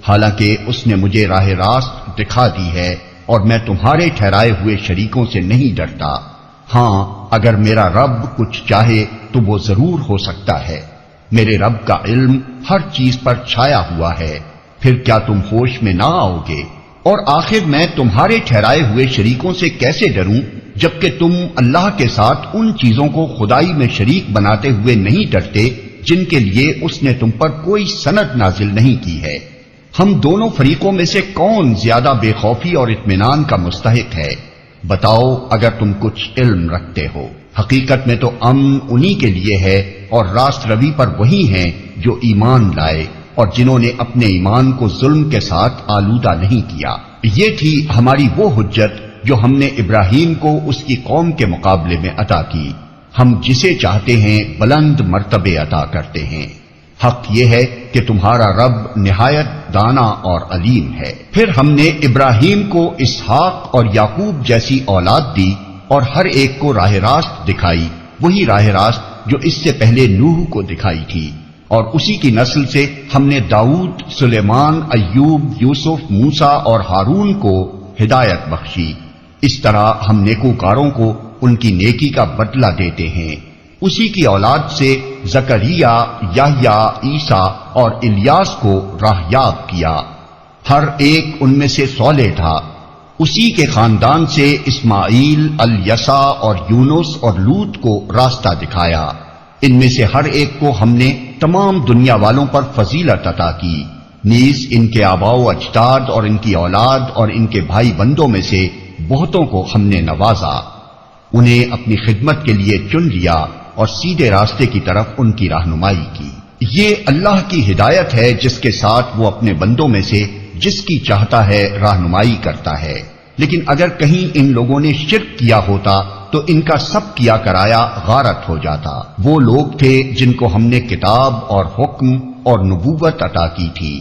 حالانکہ اس نے مجھے راہ راست دکھا دی ہے، اور میں تمہارے ٹھہرائے ہوئے شریکوں سے نہیں ڈرتا۔ ہاں اگر میرا رب کچھ چاہے تو وہ ضرور ہو سکتا ہے، میرے رب کا علم ہر چیز پر چھایا ہوا ہے، پھر کیا تم ہوش میں نہ آؤ گے؟ اور آخر میں تمہارے ٹھہرائے ہوئے شریکوں سے کیسے ڈروں جبکہ تم اللہ کے ساتھ ان چیزوں کو خدائی میں شریک بناتے ہوئے نہیں ڈرتے جن کے لیے اس نے تم پر کوئی سند نازل نہیں کی ہے۔ ہم دونوں فریقوں میں سے کون زیادہ بے خوفی اور اطمینان کا مستحق ہے؟ بتاؤ اگر تم کچھ علم رکھتے ہو۔ حقیقت میں تو امن انہی کے لیے ہے، اور راست روی پر وہی ہیں جو ایمان لائے اور جنہوں نے اپنے ایمان کو ظلم کے ساتھ آلودہ نہیں کیا۔ یہ تھی ہماری وہ حجت جو ہم نے ابراہیم کو اس کی قوم کے مقابلے میں عطا کی۔ ہم جسے چاہتے ہیں بلند مرتبے عطا کرتے ہیں۔ حق یہ ہے کہ تمہارا رب نہایت دانا اور علیم ہے۔ پھر ہم نے ابراہیم کو اسحاق اور یعقوب جیسی اولاد دی اور ہر ایک کو راہ راست دکھائی، وہی راہ راست جو اس سے پہلے نوح کو دکھائی تھی، اور اسی کی نسل سے ہم نے داؤد، سلیمان، ایوب، یوسف، موسیٰ اور ہارون کو ہدایت بخشی۔ اس طرح ہم نیکوکاروں کو ان کی نیکی کا بدلہ دیتے ہیں۔ اسی کی اولاد سے زکریا، یحییٰ، عیسیٰ اور الیاس کو راہیاب کیا، ہر ایک ان میں سے صالح تھا۔ اسی کے خاندان سے اسماعیل، الیسع اور یونس اور لوط کو راستہ دکھایا۔ ان میں سے ہر ایک کو ہم نے تمام دنیا والوں پر فضیلت عطا کی، نیز ان کے آباء و اجداد اور ان کی اولاد اور ان کے بھائی بندوں میں سے بہتوں کو ہم نے نوازا، انہیں اپنی خدمت کے لیے چن لیا اور سیدھے راستے کی طرف ان کی رہنمائی کی۔ یہ اللہ کی ہدایت ہے جس کے ساتھ وہ اپنے بندوں میں سے جس کی چاہتا ہے رہنمائی کرتا ہے، لیکن اگر کہیں ان لوگوں نے شرک کیا ہوتا تو ان کا سب کیا کرایا غارت ہو جاتا۔ وہ لوگ تھے جن کو ہم نے کتاب اور حکم اور نبوت عطا کی تھی۔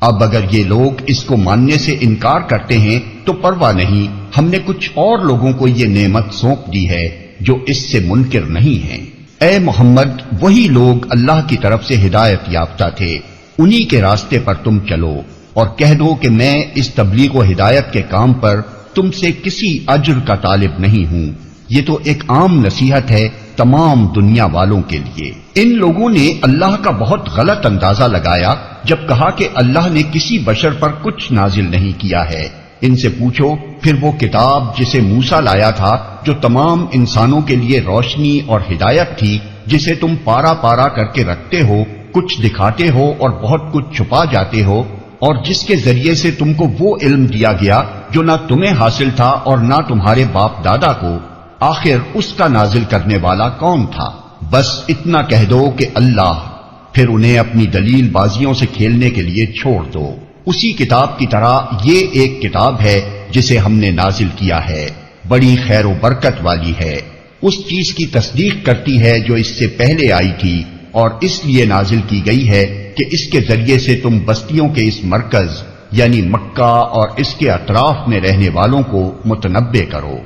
اب اگر یہ لوگ اس کو ماننے سے انکار کرتے ہیں تو پرواہ نہیں، ہم نے کچھ اور لوگوں کو یہ نعمت سونپ دی ہے جو اس سے منکر نہیں ہیں۔ اے محمد، وہی لوگ اللہ کی طرف سے ہدایت یافتہ تھے، انہی کے راستے پر تم چلو، اور کہہ دو کہ میں اس تبلیغ و ہدایت کے کام پر تم سے کسی اجر کا طالب نہیں ہوں، یہ تو ایک عام نصیحت ہے تمام دنیا والوں کے لیے۔ ان لوگوں نے اللہ کا بہت غلط اندازہ لگایا جب کہا کہ اللہ نے کسی بشر پر کچھ نازل نہیں کیا ہے۔ ان سے پوچھو پھر وہ کتاب جسے موسیٰ لایا تھا، جو تمام انسانوں کے لیے روشنی اور ہدایت تھی، جسے تم پارا پارا کر کے رکھتے ہو، کچھ دکھاتے ہو اور بہت کچھ چھپا جاتے ہو، اور جس کے ذریعے سے تم کو وہ علم دیا گیا جو نہ تمہیں حاصل تھا اور نہ تمہارے باپ دادا کو، آخر اس کا نازل کرنے والا کون تھا؟ بس اتنا کہہ دو کہ اللہ، پھر انہیں اپنی دلیل بازیوں سے کھیلنے کے لیے چھوڑ دو۔ اسی کتاب کی طرح یہ ایک کتاب ہے جسے ہم نے نازل کیا ہے، بڑی خیر و برکت والی ہے، اس چیز کی تصدیق کرتی ہے جو اس سے پہلے آئی تھی، اور اس لیے نازل کی گئی ہے کہ اس کے ذریعے سے تم بستیوں کے اس مرکز یعنی مکہ اور اس کے اطراف میں رہنے والوں کو متنبع کرو۔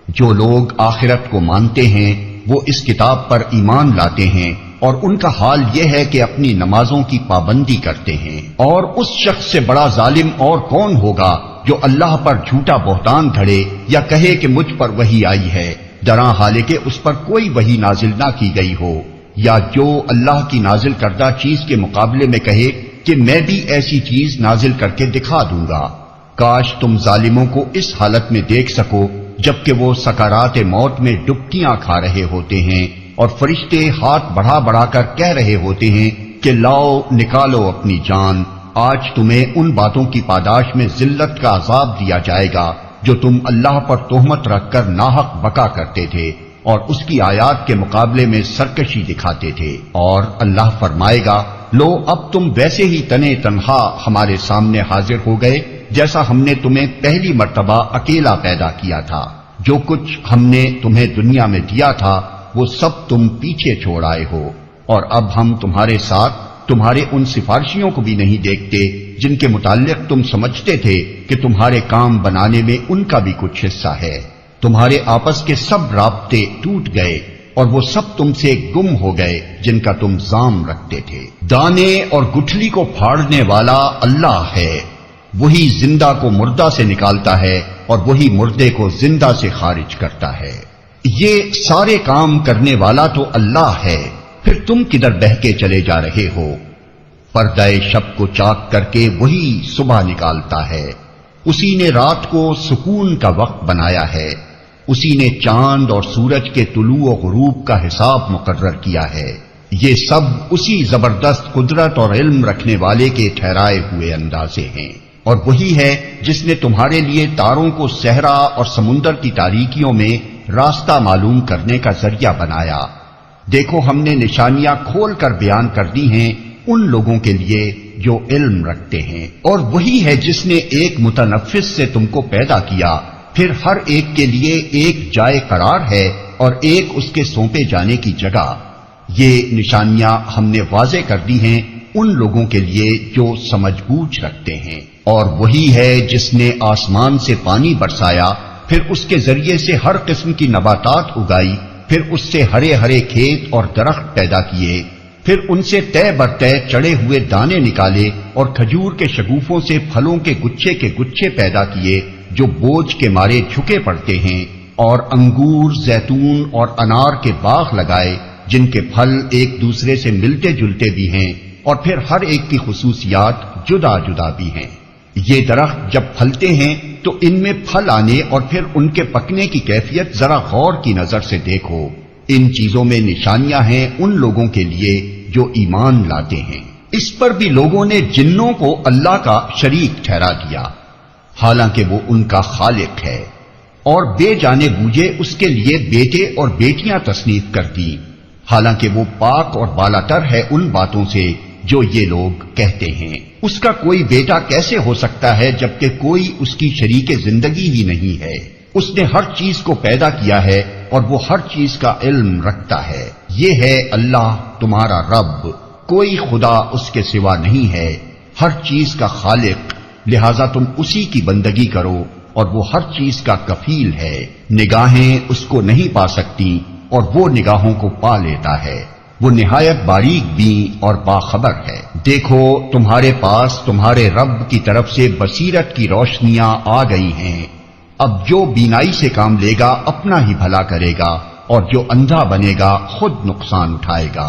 جو لوگ آخرت کو مانتے ہیں وہ اس کتاب پر ایمان لاتے ہیں، اور ان کا حال یہ ہے کہ اپنی نمازوں کی پابندی کرتے ہیں۔ اور اس شخص سے بڑا ظالم اور کون ہوگا جو اللہ پر جھوٹا بہتان گھڑے یا کہے کہ مجھ پر وحی آئی ہے، دراں حالانکہ اس پر کوئی وحی نازل نہ کی گئی ہو، یا جو اللہ کی نازل کردہ چیز کے مقابلے میں کہے کہ میں بھی ایسی چیز نازل کر کے دکھا دوں گا۔ کاش تم ظالموں کو اس حالت میں دیکھ سکو جبکہ وہ سکرات موت میں ڈبکیاں کھا رہے ہوتے ہیں، اور فرشتے ہاتھ بڑھا بڑھا کر کہہ رہے ہوتے ہیں کہ لاؤ نکالو اپنی جان، آج تمہیں ان باتوں کی پاداش میں ذلت کا عذاب دیا جائے گا جو تم اللہ پر تہمت رکھ کر ناحق بکا کرتے تھے اور اس کی آیات کے مقابلے میں سرکشی دکھاتے تھے۔ اور اللہ فرمائے گا، لو اب تم ویسے ہی تنے تنہا ہمارے سامنے حاضر ہو گئے جیسا ہم نے تمہیں پہلی مرتبہ اکیلا پیدا کیا تھا۔ جو کچھ ہم نے تمہیں دنیا میں دیا تھا وہ سب تم پیچھے چھوڑ آئے ہو، اور اب ہم تمہارے ساتھ تمہارے ان سفارشیوں کو بھی نہیں دیکھتے جن کے متعلق تم سمجھتے تھے کہ تمہارے کام بنانے میں ان کا بھی کچھ حصہ ہے۔ تمہارے آپس کے سب رابطے ٹوٹ گئے اور وہ سب تم سے گم ہو گئے جن کا تم ظام رکھتے تھے۔ دانے اور گٹھلی کو پھاڑنے والا اللہ ہے، وہی زندہ کو مردہ سے نکالتا ہے اور وہی مردے کو زندہ سے خارج کرتا ہے۔ یہ سارے کام کرنے والا تو اللہ ہے، پھر تم کدھر بہہ کے چلے جا رہے ہو؟ پردہ شب کو چاک کر کے وہی صبح نکالتا ہے، اسی نے رات کو سکون کا وقت بنایا ہے، اسی نے چاند اور سورج کے طلوع و غروب کا حساب مقرر کیا ہے۔ یہ سب اسی زبردست قدرت اور علم رکھنے والے کے ٹھہرائے ہوئے اندازے ہیں۔ اور وہی ہے جس نے تمہارے لیے تاروں کو صحرا اور سمندر کی تاریکیوں میں راستہ معلوم کرنے کا ذریعہ بنایا۔ دیکھو ہم نے نشانیاں کھول کر بیان کر دی ہیں ان لوگوں کے لیے جو علم رکھتے ہیں۔ اور وہی ہے جس نے ایک متنفس سے تم کو پیدا کیا، پھر ہر ایک کے لیے ایک جائے قرار ہے اور ایک اس کے سونپے جانے کی جگہ۔ یہ نشانیاں ہم نے واضح کر دی ہیں ان لوگوں کے لیے جو سمجھ بوجھ رکھتے ہیں۔ اور وہی ہے جس نے آسمان سے پانی برسایا، پھر اس کے ذریعے سے ہر قسم کی نباتات اگائی، پھر اس سے ہرے ہرے کھیت اور درخت پیدا کیے، پھر ان سے طے بر طے چڑے ہوئے دانے نکالے اور کھجور کے شگوفوں سے پھلوں کے گچھے پیدا کیے جو بوجھ کے مارے جھکے پڑتے ہیں، اور انگور، زیتون اور انار کے باغ لگائے جن کے پھل ایک دوسرے سے ملتے جلتے بھی ہیں اور پھر ہر ایک کی خصوصیات جدا جدا بھی ہیں۔ یہ درخت جب پھلتے ہیں تو ان میں پھل آنے اور پھر ان کے پکنے کی کیفیت ذرا غور کی نظر سے دیکھو۔ ان چیزوں میں نشانیاں ہیں ان لوگوں کے لیے جو ایمان لاتے ہیں۔ اس پر بھی لوگوں نے جنوں کو اللہ کا شریک ٹھہرا دیا، حالانکہ وہ ان کا خالق ہے، اور بے جانے بوجھے اس کے لیے بیٹے اور بیٹیاں تصنیف کر دی، حالانکہ وہ پاک اور بالاتر ہے ان باتوں سے جو یہ لوگ کہتے ہیں۔ اس کا کوئی بیٹا کیسے ہو سکتا ہے جبکہ کوئی اس کی شریک زندگی ہی نہیں ہے؟ اس نے ہر چیز کو پیدا کیا ہے اور وہ ہر چیز کا علم رکھتا ہے۔ یہ ہے اللہ تمہارا رب، کوئی خدا اس کے سوا نہیں ہے، ہر چیز کا خالق، لہذا تم اسی کی بندگی کرو، اور وہ ہر چیز کا کفیل ہے۔ نگاہیں اس کو نہیں پا سکتی اور وہ نگاہوں کو پا لیتا ہے، وہ نہایت باریک بین اور باخبر ہے۔ دیکھو تمہارے پاس تمہارے رب کی طرف سے بصیرت کی روشنیاں آ گئی ہیں، اب جو بینائی سے کام لے گا اپنا ہی بھلا کرے گا، اور جو اندھا بنے گا خود نقصان اٹھائے گا،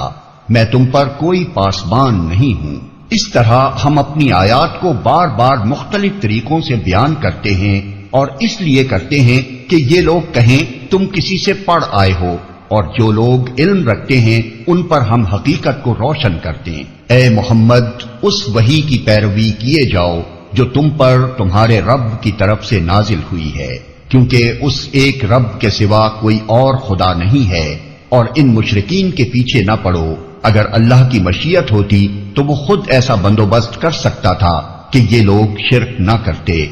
میں تم پر کوئی پاسبان نہیں ہوں۔ اس طرح ہم اپنی آیات کو بار بار مختلف طریقوں سے بیان کرتے ہیں، اور اس لیے کرتے ہیں کہ یہ لوگ کہیں تم کسی سے پڑھ آئے ہو، اور جو لوگ علم رکھتے ہیں ان پر ہم حقیقت کو روشن کرتے ہیں۔ اے محمد، اس وحی کی پیروی کیے جاؤ جو تم پر تمہارے رب کی طرف سے نازل ہوئی ہے، کیونکہ اس ایک رب کے سوا کوئی اور خدا نہیں ہے، اور ان مشرکین کے پیچھے نہ پڑو۔ اگر اللہ کی مشیت ہوتی تو وہ خود ایسا بندوبست کر سکتا تھا کہ یہ لوگ شرک نہ کرتے۔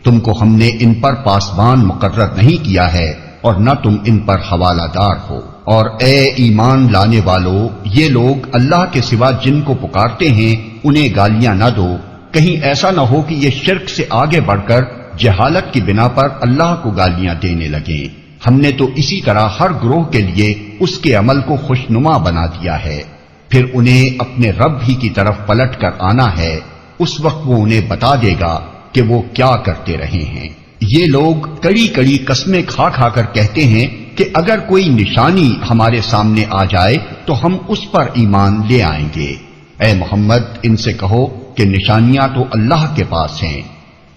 تم کو ہم نے ان پر پاسبان مقرر نہیں کیا ہے اور نہ تم ان پر حوالہ دار ہو۔ اور اے ایمان لانے والو، یہ لوگ اللہ کے سوا جن کو پکارتے ہیں انہیں گالیاں نہ دو، کہیں ایسا نہ ہو کہ یہ شرک سے آگے بڑھ کر جہالت کی بنا پر اللہ کو گالیاں دینے لگیں۔ ہم نے تو اسی طرح ہر گروہ کے لیے اس کے عمل کو خوشنما بنا دیا ہے، پھر انہیں اپنے رب ہی کی طرف پلٹ کر آنا ہے، اس وقت وہ انہیں بتا دے گا کہ وہ کیا کرتے رہے ہیں۔ یہ لوگ کڑی کڑی قسمیں کھا کھا کر کہتے ہیں کہ اگر کوئی نشانی ہمارے سامنے آ جائے تو ہم اس پر ایمان لے آئیں گے۔ اے محمد، ان سے کہو کہ نشانیاں تو اللہ کے پاس ہیں،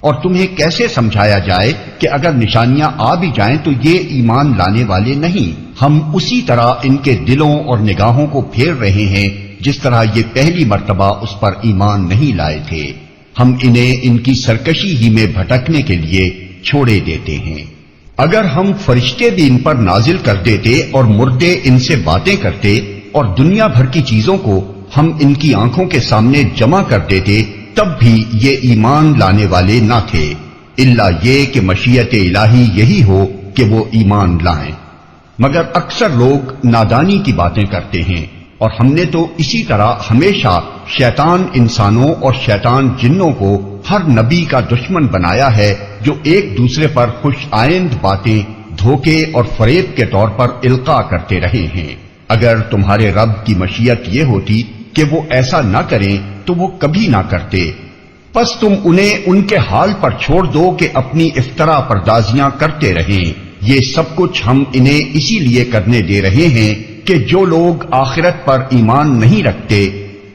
اور تمہیں کیسے سمجھایا جائے کہ اگر نشانیاں آ بھی جائیں تو یہ ایمان لانے والے نہیں۔ ہم اسی طرح ان کے دلوں اور نگاہوں کو پھیر رہے ہیں جس طرح یہ پہلی مرتبہ اس پر ایمان نہیں لائے تھے۔ ہم انہیں ان کی سرکشی ہی میں بھٹکنے کے لیے چھوڑے دیتے ہیں۔ اگر ہم فرشتے بھی ان پر نازل کر دیتے اور مردے ان سے باتیں کرتے اور دنیا بھر کی چیزوں کو ہم ان کی آنکھوں کے سامنے جمع کر دیتے تب بھی یہ ایمان لانے والے نہ تھے، الا یہ کہ مشیت الہی یہی ہو کہ وہ ایمان لائیں۔ مگر اکثر لوگ نادانی کی باتیں کرتے ہیں، اور ہم نے تو اسی طرح ہمیشہ شیطان انسانوں اور شیطان جنوں کو ہر نبی کا دشمن بنایا ہے جو ایک دوسرے پر خوش آئند باتیں دھوکے اور فریب کے طور پر القاء کرتے رہے ہیں۔ اگر تمہارے رب کی مشیت یہ ہوتی کہ وہ ایسا نہ کریں تو وہ کبھی نہ کرتے، پس تم انہیں ان کے حال پر چھوڑ دو کہ اپنی افترا پردازیاں کرتے رہیں۔ یہ سب کچھ ہم انہیں اسی لیے کرنے دے رہے ہیں کہ جو لوگ آخرت پر ایمان نہیں رکھتے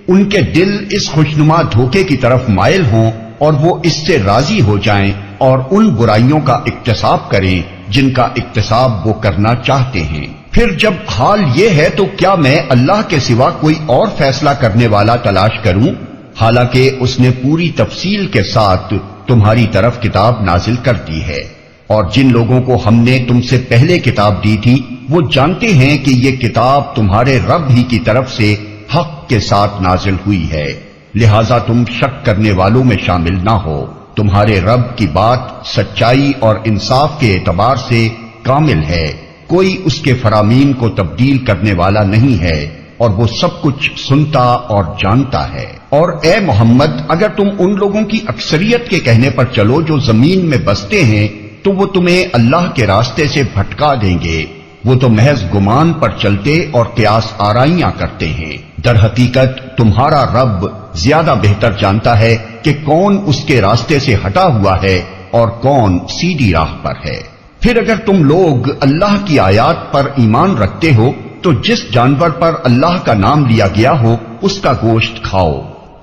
ان کے دل اس خوشنما دھوکے کی طرف مائل ہوں اور وہ اس سے راضی ہو جائیں اور ان برائیوں کا اکتساب کریں جن کا اکتساب وہ کرنا چاہتے ہیں۔ پھر جب حال یہ ہے تو کیا میں اللہ کے سوا کوئی اور فیصلہ کرنے والا تلاش کروں، حالانکہ اس نے پوری تفصیل کے ساتھ تمہاری طرف کتاب نازل کر دی ہے، اور جن لوگوں کو ہم نے تم سے پہلے کتاب دی تھی وہ جانتے ہیں کہ یہ کتاب تمہارے رب ہی کی طرف سے حق کے ساتھ نازل ہوئی ہے، لہذا تم شک کرنے والوں میں شامل نہ ہو۔ تمہارے رب کی بات سچائی اور انصاف کے اعتبار سے کامل ہے، کوئی اس کے فرامین کو تبدیل کرنے والا نہیں ہے، اور وہ سب کچھ سنتا اور جانتا ہے۔ اور اے محمد، اگر تم ان لوگوں کی اکثریت کے کہنے پر چلو جو زمین میں بستے ہیں تو وہ تمہیں اللہ کے راستے سے بھٹکا دیں گے، وہ تو محض گمان پر چلتے اور قیاس آرائیاں کرتے ہیں۔ در حقیقت تمہارا رب زیادہ بہتر جانتا ہے کہ کون اس کے راستے سے ہٹا ہوا ہے اور کون سیدھی راہ پر ہے۔ پھر اگر تم لوگ اللہ کی آیات پر ایمان رکھتے ہو تو جس جانور پر اللہ کا نام لیا گیا ہو اس کا گوشت کھاؤ۔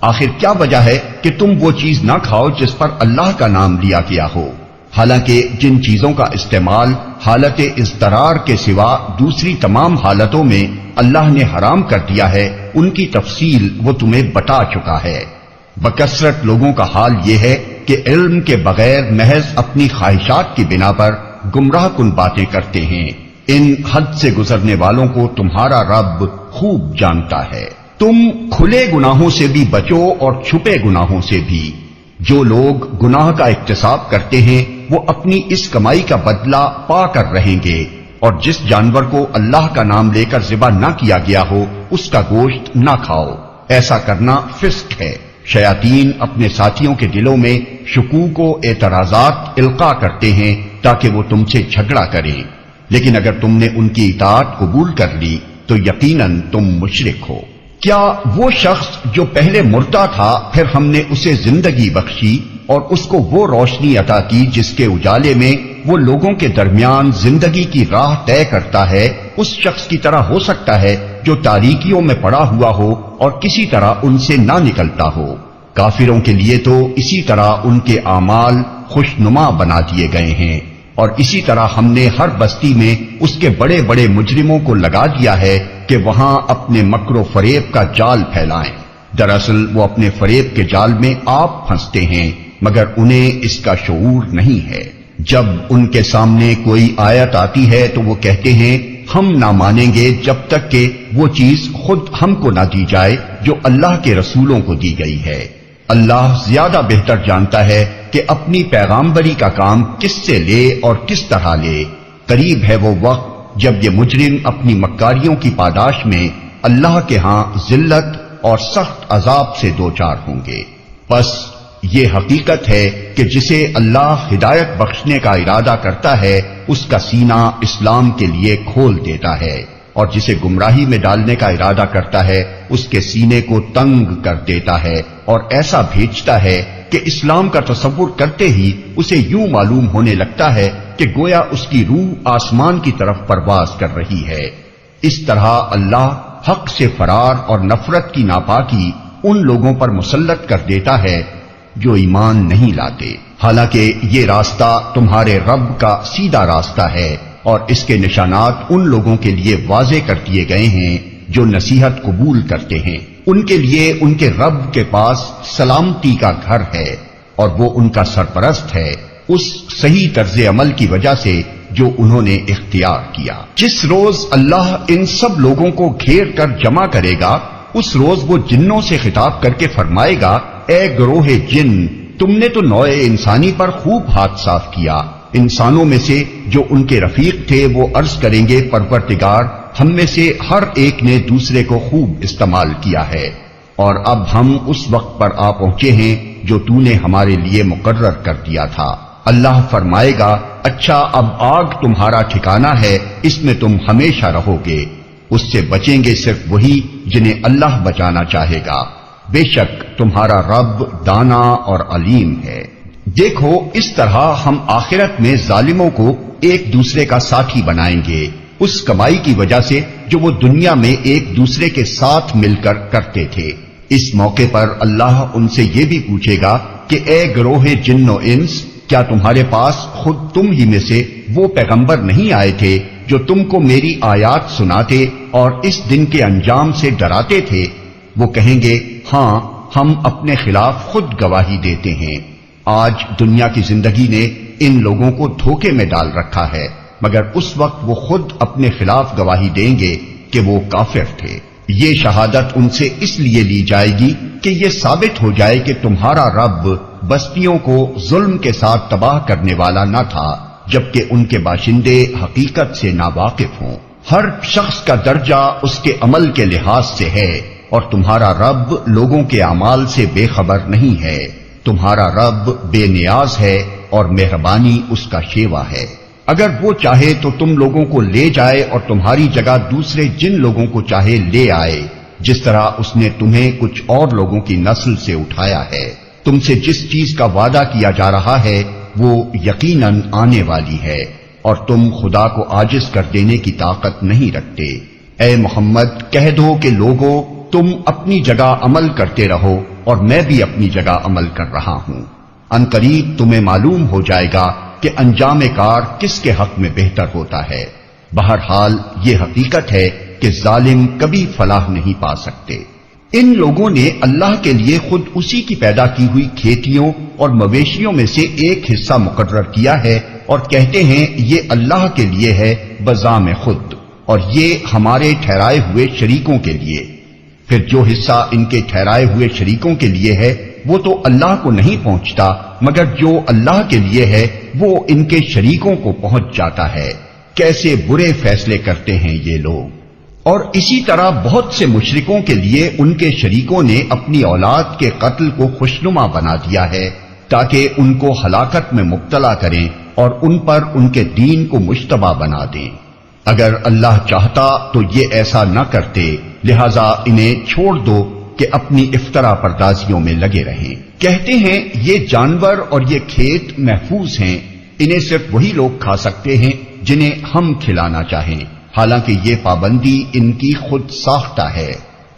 آخر کیا وجہ ہے کہ تم وہ چیز نہ کھاؤ جس پر اللہ کا نام لیا گیا ہو، حالانکہ جن چیزوں کا استعمال حالت اضطرار کے سوا دوسری تمام حالتوں میں اللہ نے حرام کر دیا ہے ان کی تفصیل وہ تمہیں بتا چکا ہے۔ بکثرت لوگوں کا حال یہ ہے کہ علم کے بغیر محض اپنی خواہشات کی بنا پر گمراہ کن باتیں کرتے ہیں۔ ان حد سے گزرنے والوں کو تمہارا رب خوب جانتا ہے۔ تم کھلے گناہوں سے بھی بچو اور چھپے گناہوں سے بھی۔ جو لوگ گناہ کا اکتساب کرتے ہیں وہ اپنی اس کمائی کا بدلہ پا کر رہیں گے، اور جس جانور کو اللہ کا نام لے کر ذبح نہ کیا گیا ہو اس کا گوشت نہ کھاؤ، ایسا کرنا فسق ہے۔ شیاطین اپنے ساتھیوں کے دلوں میں شکوک و اعتراضات القاء کرتے ہیں تاکہ وہ تم سے جھگڑا کریں، لیکن اگر تم نے ان کی اطاعت قبول کر لی تو یقیناً تم مشرک ہو۔ کیا وہ شخص جو پہلے مردہ تھا پھر ہم نے اسے زندگی بخشی اور اس کو وہ روشنی عطا کی جس کے اجالے میں وہ لوگوں کے درمیان زندگی کی راہ طے کرتا ہے، اس شخص کی طرح ہو سکتا ہے جو تاریکیوں میں پڑا ہوا ہو اور کسی طرح ان سے نہ نکلتا ہو؟ کافروں کے لیے تو اسی طرح ان کے اعمال خوشنما بنا دیے گئے ہیں، اور اسی طرح ہم نے ہر بستی میں اس کے بڑے بڑے مجرموں کو لگا دیا ہے کہ وہاں اپنے مکر و فریب کا جال پھیلائیں۔ دراصل وہ اپنے فریب کے جال میں آپ پھنستے ہیں، مگر انہیں اس کا شعور نہیں ہے۔ جب ان کے سامنے کوئی آیت آتی ہے تو وہ کہتے ہیں ہم نہ مانیں گے جب تک کہ وہ چیز خود ہم کو نہ دی جائے جو اللہ کے رسولوں کو دی گئی ہے۔ اللہ زیادہ بہتر جانتا ہے کہ اپنی پیغامبری کا کام کس سے لے اور کس طرح لے۔ قریب ہے وہ وقت جب یہ مجرم اپنی مکاریوں کی پاداش میں اللہ کے ہاں ذلت اور سخت عذاب سے دوچار ہوں گے۔ بس یہ حقیقت ہے کہ جسے اللہ ہدایت بخشنے کا ارادہ کرتا ہے اس کا سینہ اسلام کے لیے کھول دیتا ہے، اور جسے گمراہی میں ڈالنے کا ارادہ کرتا ہے اس کے سینے کو تنگ کر دیتا ہے، اور ایسا بھیجتا ہے کہ اسلام کا تصور کرتے ہی اسے یوں معلوم ہونے لگتا ہے کہ گویا اس کی روح آسمان کی طرف پرواز کر رہی ہے۔ اس طرح اللہ حق سے فرار اور نفرت کی ناپاکی ان لوگوں پر مسلط کر دیتا ہے جو ایمان نہیں لاتے، حالانکہ یہ راستہ تمہارے رب کا سیدھا راستہ ہے، اور اس کے نشانات ان لوگوں کے لیے واضح کر دیے گئے ہیں جو نصیحت قبول کرتے ہیں۔ ان کے لیے ان کے رب کے پاس سلامتی کا گھر ہے، اور وہ ان کا سرپرست ہے اس صحیح طرز عمل کی وجہ سے جو انہوں نے اختیار کیا۔ جس روز اللہ ان سب لوگوں کو گھیر کر جمع کرے گا، اس روز وہ جنوں سے خطاب کر کے فرمائے گا، اے گروہ جن، تم نے تو نوع انسانی پر خوب ہاتھ صاف کیا۔ انسانوں میں سے جو ان کے رفیق تھے وہ عرض کریں گے، پروردگار، ہم میں سے ہر ایک نے دوسرے کو خوب استعمال کیا ہے، اور اب ہم اس وقت پر آ پہنچے ہیں جو تو نے ہمارے لیے مقرر کر دیا تھا۔ اللہ فرمائے گا، اچھا اب آگ تمہارا ٹھکانہ ہے، اس میں تم ہمیشہ رہو گے۔ اس سے بچیں گے صرف وہی جنہیں اللہ بچانا چاہے گا، بے شک تمہارا رب دانا اور علیم ہے۔ دیکھو اس طرح ہم آخرت میں ظالموں کو ایک دوسرے کا ساتھی بنائیں گے، اس کمائی کی وجہ سے جو وہ دنیا میں ایک دوسرے کے ساتھ مل کر کرتے تھے۔ اس موقع پر اللہ ان سے یہ بھی پوچھے گا کہ اے گروہ جن و انس، کیا تمہارے پاس خود تم ہی میں سے وہ پیغمبر نہیں آئے تھے جو تم کو میری آیات سناتے اور اس دن کے انجام سے ڈراتے تھے؟ وہ کہیں گے، ہاں ہم اپنے خلاف خود گواہی دیتے ہیں۔ آج دنیا کی زندگی نے ان لوگوں کو دھوکے میں ڈال رکھا ہے، مگر اس وقت وہ خود اپنے خلاف گواہی دیں گے کہ وہ کافر تھے۔ یہ شہادت ان سے اس لیے لی جائے گی کہ یہ ثابت ہو جائے کہ تمہارا رب بستیوں کو ظلم کے ساتھ تباہ کرنے والا نہ تھا، جبکہ ان کے باشندے حقیقت سے ناواقف ہوں۔ ہر شخص کا درجہ اس کے عمل کے لحاظ سے ہے، اور تمہارا رب لوگوں کے اعمال سے بے خبر نہیں ہے۔ تمہارا رب بے نیاز ہے اور مہربانی اس کا شیوا ہے۔ اگر وہ چاہے تو تم لوگوں کو لے جائے اور تمہاری جگہ دوسرے جن لوگوں کو چاہے لے آئے، جس طرح اس نے تمہیں کچھ اور لوگوں کی نسل سے اٹھایا ہے۔ تم سے جس چیز کا وعدہ کیا جا رہا ہے وہ یقیناً آنے والی ہے، اور تم خدا کو عاجز کر دینے کی طاقت نہیں رکھتے۔ اے محمد، کہہ دو کہ لوگوں، تم اپنی جگہ عمل کرتے رہو اور میں بھی اپنی جگہ عمل کر رہا ہوں۔ عنقریب تمہیں معلوم ہو جائے گا کہ انجام کار کس کے حق میں بہتر ہوتا ہے۔ بہرحال یہ حقیقت ہے کہ ظالم کبھی فلاح نہیں پا سکتے۔ ان لوگوں نے اللہ کے لیے خود اسی کی پیدا کی ہوئی کھیتیوں اور مویشیوں میں سے ایک حصہ مقرر کیا ہے، اور کہتے ہیں یہ اللہ کے لیے ہے بذام خود، اور یہ ہمارے ٹھہرائے ہوئے شریکوں کے لیے۔ پھر جو حصہ ان کے ٹھہرائے ہوئے شریکوں کے لیے ہے وہ تو اللہ کو نہیں پہنچتا، مگر جو اللہ کے لیے ہے وہ ان کے شریکوں کو پہنچ جاتا ہے۔ کیسے برے فیصلے کرتے ہیں یہ لوگ۔ اور اسی طرح بہت سے مشرکوں کے لیے ان کے شریکوں نے اپنی اولاد کے قتل کو خوشنما بنا دیا ہے تاکہ ان کو ہلاکت میں مبتلا کریں اور ان پر ان کے دین کو مشتبہ بنا دیں۔ اگر اللہ چاہتا تو یہ ایسا نہ کرتے، لہذا انہیں چھوڑ دو کہ اپنی افطرا پردازیوں میں لگے رہیں۔ کہتے ہیں یہ جانور اور یہ کھیت محفوظ ہیں، انہیں صرف وہی لوگ کھا سکتے ہیں جنہیں ہم کھلانا چاہیں، حالانکہ یہ پابندی ان کی خود ساختہ ہے۔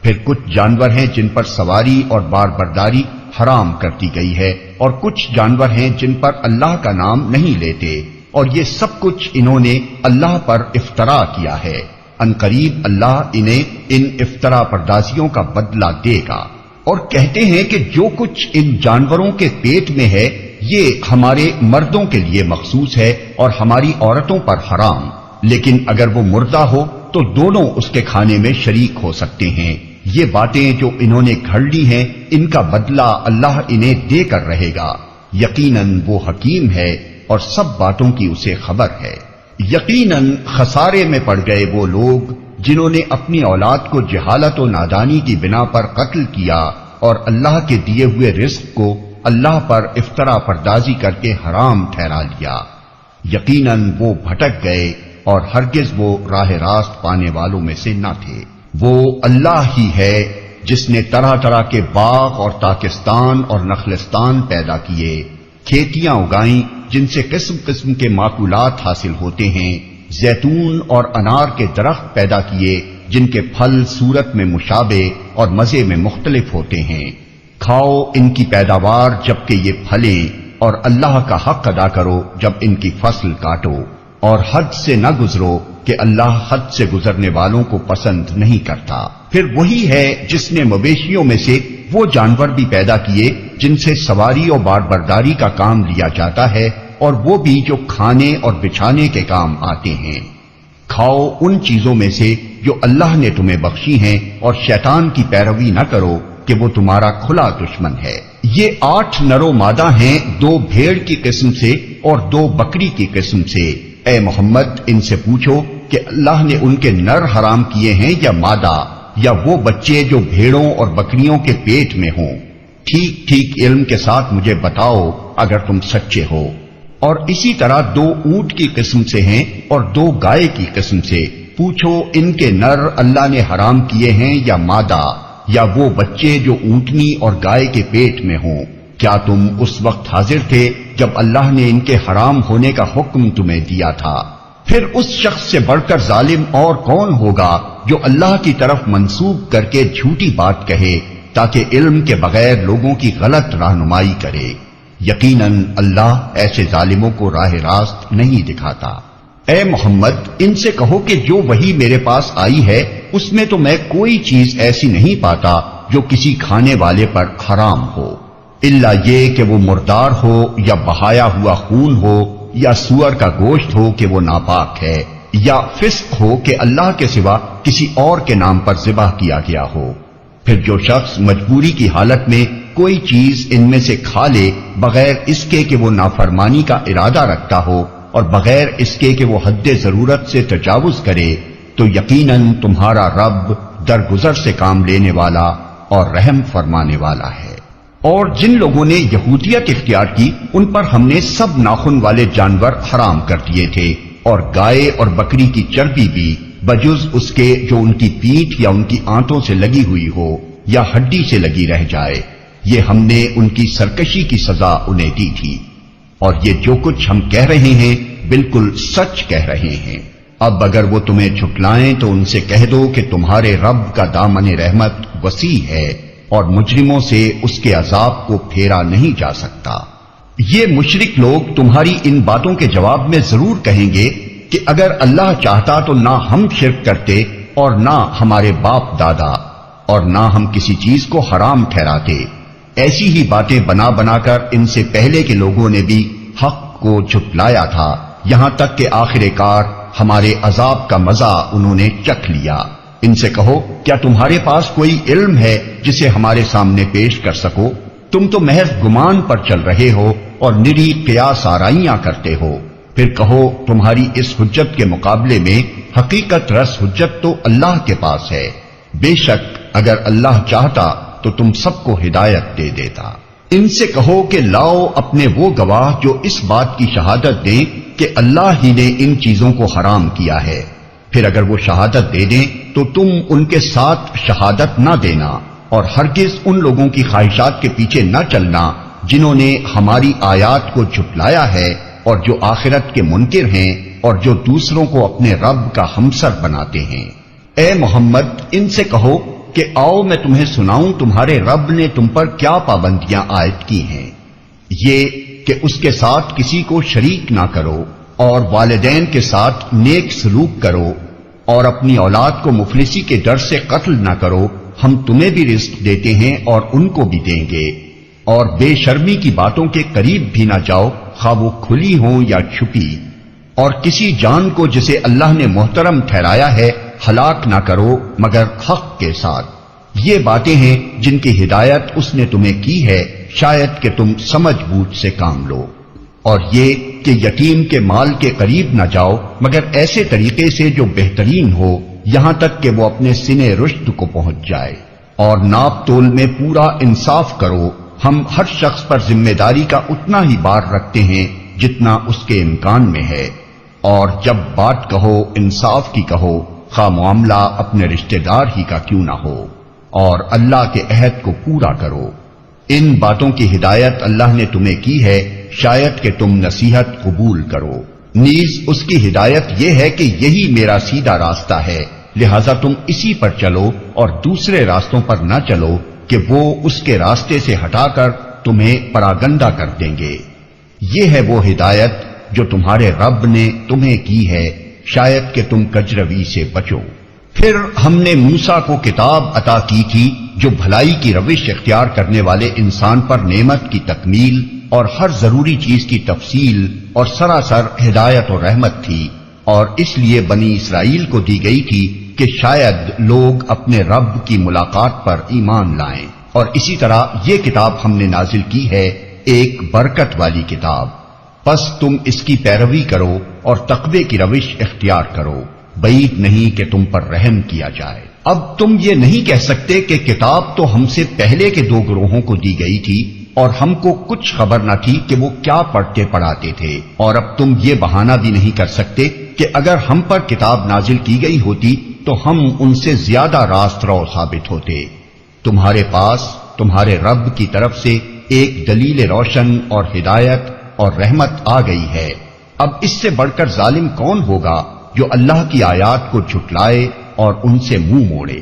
پھر کچھ جانور ہیں جن پر سواری اور بار برداری حرام کر دی گئی ہے، اور کچھ جانور ہیں جن پر اللہ کا نام نہیں لیتے، اور یہ سب کچھ انہوں نے اللہ پر افطرا کیا ہے۔ عنقریب اللہ انہیں ان افطرا پردازیوں کا بدلہ دے گا۔ اور کہتے ہیں کہ جو کچھ ان جانوروں کے پیٹ میں ہے یہ ہمارے مردوں کے لیے مخصوص ہے اور ہماری عورتوں پر حرام، لیکن اگر وہ مردہ ہو تو دونوں اس کے کھانے میں شریک ہو سکتے ہیں۔ یہ باتیں جو انہوں نے گھڑ لی ہیں ان کا بدلہ اللہ انہیں دے کر رہے گا۔ یقیناً وہ حکیم ہے اور سب باتوں کی اسے خبر ہے۔ یقیناً خسارے میں پڑ گئے وہ لوگ جنہوں نے اپنی اولاد کو جہالت و نادانی کی بنا پر قتل کیا اور اللہ کے دیے ہوئے رزق کو اللہ پر افطرا پردازی کر کے حرام ٹھہرا لیا۔ یقیناً وہ بھٹک گئے اور ہرگز وہ راہ راست پانے والوں میں سے نہ تھے۔ وہ اللہ ہی ہے جس نے طرح طرح کے باغ اور تاکستان اور نخلستان پیدا کیے، کھیتیاں اگائیں جن سے قسم قسم کے معقولات حاصل ہوتے ہیں، زیتون اور انار کے درخت پیدا کیے جن کے پھل صورت میں مشابہ اور مزے میں مختلف ہوتے ہیں۔ کھاؤ ان کی پیداوار جبکہ یہ پھلیں، اور اللہ کا حق ادا کرو جب ان کی فصل کاٹو، اور حد سے نہ گزرو کہ اللہ حد سے گزرنے والوں کو پسند نہیں کرتا۔ پھر وہی ہے جس نے مویشیوں میں سے وہ جانور بھی پیدا کیے جن سے سواری اور بار برداری کا کام لیا جاتا ہے، اور وہ بھی جو کھانے اور بچھانے کے کام آتے ہیں۔ کھاؤ ان چیزوں میں سے جو اللہ نے تمہیں بخشی ہیں، اور شیطان کی پیروی نہ کرو کہ وہ تمہارا کھلا دشمن ہے۔ یہ 8 نر و مادہ ہیں، 2 بھیڑ کی قسم سے اور 2 بکری کی قسم سے۔ اے محمد ان سے پوچھو کہ اللہ نے ان کے نر حرام کیے ہیں یا مادہ، یا وہ بچے جو بھیڑوں اور بکریوں کے پیٹ میں ہوں؟ ٹھیک ٹھیک علم کے ساتھ مجھے بتاؤ اگر تم سچے ہو۔ اور اسی طرح 2 اونٹ کی قسم سے ہیں اور 2 گائے کی قسم سے۔ پوچھو ان کے نر اللہ نے حرام کیے ہیں یا مادہ، یا وہ بچے جو اونٹنی اور گائے کے پیٹ میں ہوں؟ کیا تم اس وقت حاضر تھے جب اللہ نے ان کے حرام ہونے کا حکم تمہیں دیا تھا؟ پھر اس شخص سے بڑھ کر ظالم اور کون ہوگا جو اللہ کی طرف منسوب کر کے جھوٹی بات کہے تاکہ علم کے بغیر لوگوں کی غلط رہنمائی کرے۔ یقیناً اللہ ایسے ظالموں کو راہ راست نہیں دکھاتا۔ اے محمد ان سے کہو کہ جو وحی میرے پاس آئی ہے اس میں تو میں کوئی چیز ایسی نہیں پاتا جو کسی کھانے والے پر حرام ہو، الا یہ کہ وہ مردار ہو یا بہایا ہوا خون ہو یا سور کا گوشت ہو کہ وہ ناپاک ہے، یا فسق ہو کہ اللہ کے سوا کسی اور کے نام پر ذبح کیا گیا ہو۔ پھر جو شخص مجبوری کی حالت میں کوئی چیز ان میں سے کھا لے بغیر اس کے کہ وہ نافرمانی کا ارادہ رکھتا ہو اور بغیر اس کے کہ وہ حد ضرورت سے تجاوز کرے، تو یقیناً تمہارا رب درگزر سے کام لینے والا اور رحم فرمانے والا ہے۔ اور جن لوگوں نے یہودیت اختیار کی ان پر ہم نے سب ناخن والے جانور حرام کر دیے تھے، اور گائے اور بکری کی چربی بھی بجز اس کے جو ان کی پیٹھ یا ان کی آنتوں سے لگی ہوئی ہو یا ہڈی سے لگی رہ جائے۔ یہ ہم نے ان کی سرکشی کی سزا انہیں دی تھی، اور یہ جو کچھ ہم کہہ رہے ہیں بالکل سچ کہہ رہے ہیں۔ اب اگر وہ تمہیں جھٹلائیں تو ان سے کہہ دو کہ تمہارے رب کا دامن رحمت وسیع ہے اور مجرموں سے اس کے عذاب کو پھیرا نہیں جا سکتا۔ یہ مشرک لوگ تمہاری ان باتوں کے جواب میں ضرور کہیں گے کہ اگر اللہ چاہتا تو نہ ہم شرک کرتے اور نہ ہمارے باپ دادا، اور نہ ہم کسی چیز کو حرام ٹھہراتے۔ ایسی ہی باتیں بنا بنا کر ان سے پہلے کے لوگوں نے بھی حق کو جھٹلایا تھا، یہاں تک کہ آخر کار ہمارے عذاب کا مزہ انہوں نے چکھ لیا۔ ان سے کہو کیا تمہارے پاس کوئی علم ہے جسے ہمارے سامنے پیش کر سکو؟ تم تو محض گمان پر چل رہے ہو اور نری قیاس آرائیاں کرتے ہو۔ پھر کہو تمہاری اس حجت کے مقابلے میں حقیقت رس حجت تو اللہ کے پاس ہے، بے شک اگر اللہ چاہتا تو تم سب کو ہدایت دے دیتا۔ ان سے کہو کہ لاؤ اپنے وہ گواہ جو اس بات کی شہادت دیں کہ اللہ ہی نے ان چیزوں کو حرام کیا ہے۔ پھر اگر وہ شہادت دے دیں تو تم ان کے ساتھ شہادت نہ دینا، اور ہرگز ان لوگوں کی خواہشات کے پیچھے نہ چلنا جنہوں نے ہماری آیات کو جھٹلایا ہے اور جو آخرت کے منکر ہیں اور جو دوسروں کو اپنے رب کا ہمسر بناتے ہیں۔ اے محمد ان سے کہو کہ آؤ میں تمہیں سناؤں تمہارے رب نے تم پر کیا پابندیاں عائد کی ہیں۔ یہ کہ اس کے ساتھ کسی کو شریک نہ کرو، اور والدین کے ساتھ نیک سلوک کرو، اور اپنی اولاد کو مفلسی کے ڈر سے قتل نہ کرو، ہم تمہیں بھی رزق دیتے ہیں اور ان کو بھی دیں گے، اور بے شرمی کی باتوں کے قریب بھی نہ جاؤ، خواہ وہ کھلی ہوں یا چھپی، اور کسی جان کو جسے اللہ نے محترم ٹھہرایا ہے ہلاک نہ کرو مگر حق کے ساتھ۔ یہ باتیں ہیں جن کی ہدایت اس نے تمہیں کی ہے، شاید کہ تم سمجھ بوجھ سے کام لو۔ اور یہ کہ یتیم کے مال کے قریب نہ جاؤ مگر ایسے طریقے سے جو بہترین ہو، یہاں تک کہ وہ اپنے سنے رشد کو پہنچ جائے، اور ناپ تول میں پورا انصاف کرو۔ ہم ہر شخص پر ذمہ داری کا اتنا ہی بار رکھتے ہیں جتنا اس کے امکان میں ہے، اور جب بات کہو انصاف کی کہو، خواہ معاملہ اپنے رشتہ دار ہی کا کیوں نہ ہو، اور اللہ کے عہد کو پورا کرو۔ ان باتوں کی ہدایت اللہ نے تمہیں کی ہے، شاید کہ تم نصیحت قبول کرو۔ نیز اس کی ہدایت یہ ہے کہ یہی میرا سیدھا راستہ ہے، لہذا تم اسی پر چلو اور دوسرے راستوں پر نہ چلو کہ وہ اس کے راستے سے ہٹا کر تمہیں پراگندہ کر دیں گے۔ یہ ہے وہ ہدایت جو تمہارے رب نے تمہیں کی ہے، شاید کہ تم کجروی سے بچو۔ پھر ہم نے موسیٰ کو کتاب عطا کی تھی جو بھلائی کی روش اختیار کرنے والے انسان پر نعمت کی تکمیل اور ہر ضروری چیز کی تفصیل اور سراسر ہدایت و رحمت تھی، اور اس لیے بنی اسرائیل کو دی گئی تھی کہ شاید لوگ اپنے رب کی ملاقات پر ایمان لائیں۔ اور اسی طرح یہ کتاب ہم نے نازل کی ہے، ایک برکت والی کتاب، پس تم اس کی پیروی کرو اور تقوی کی روش اختیار کرو، بعید نہیں کہ تم پر رحم کیا جائے۔ اب تم یہ نہیں کہہ سکتے کہ کتاب تو ہم سے پہلے کے 2 گروہوں کو دی گئی تھی اور ہم کو کچھ خبر نہ تھی کہ وہ کیا پڑھتے پڑھاتے تھے، اور اب تم یہ بہانہ بھی نہیں کر سکتے کہ اگر ہم پر کتاب نازل کی گئی ہوتی تو ہم ان سے زیادہ راست رو ثابت ہوتے۔ تمہارے پاس تمہارے رب کی طرف سے ایک دلیل روشن اور ہدایت اور رحمت آ گئی ہے۔ اب اس سے بڑھ کر ظالم کون ہوگا جو اللہ کی آیات کو جھٹلائے اور ان سے منہ موڑے؟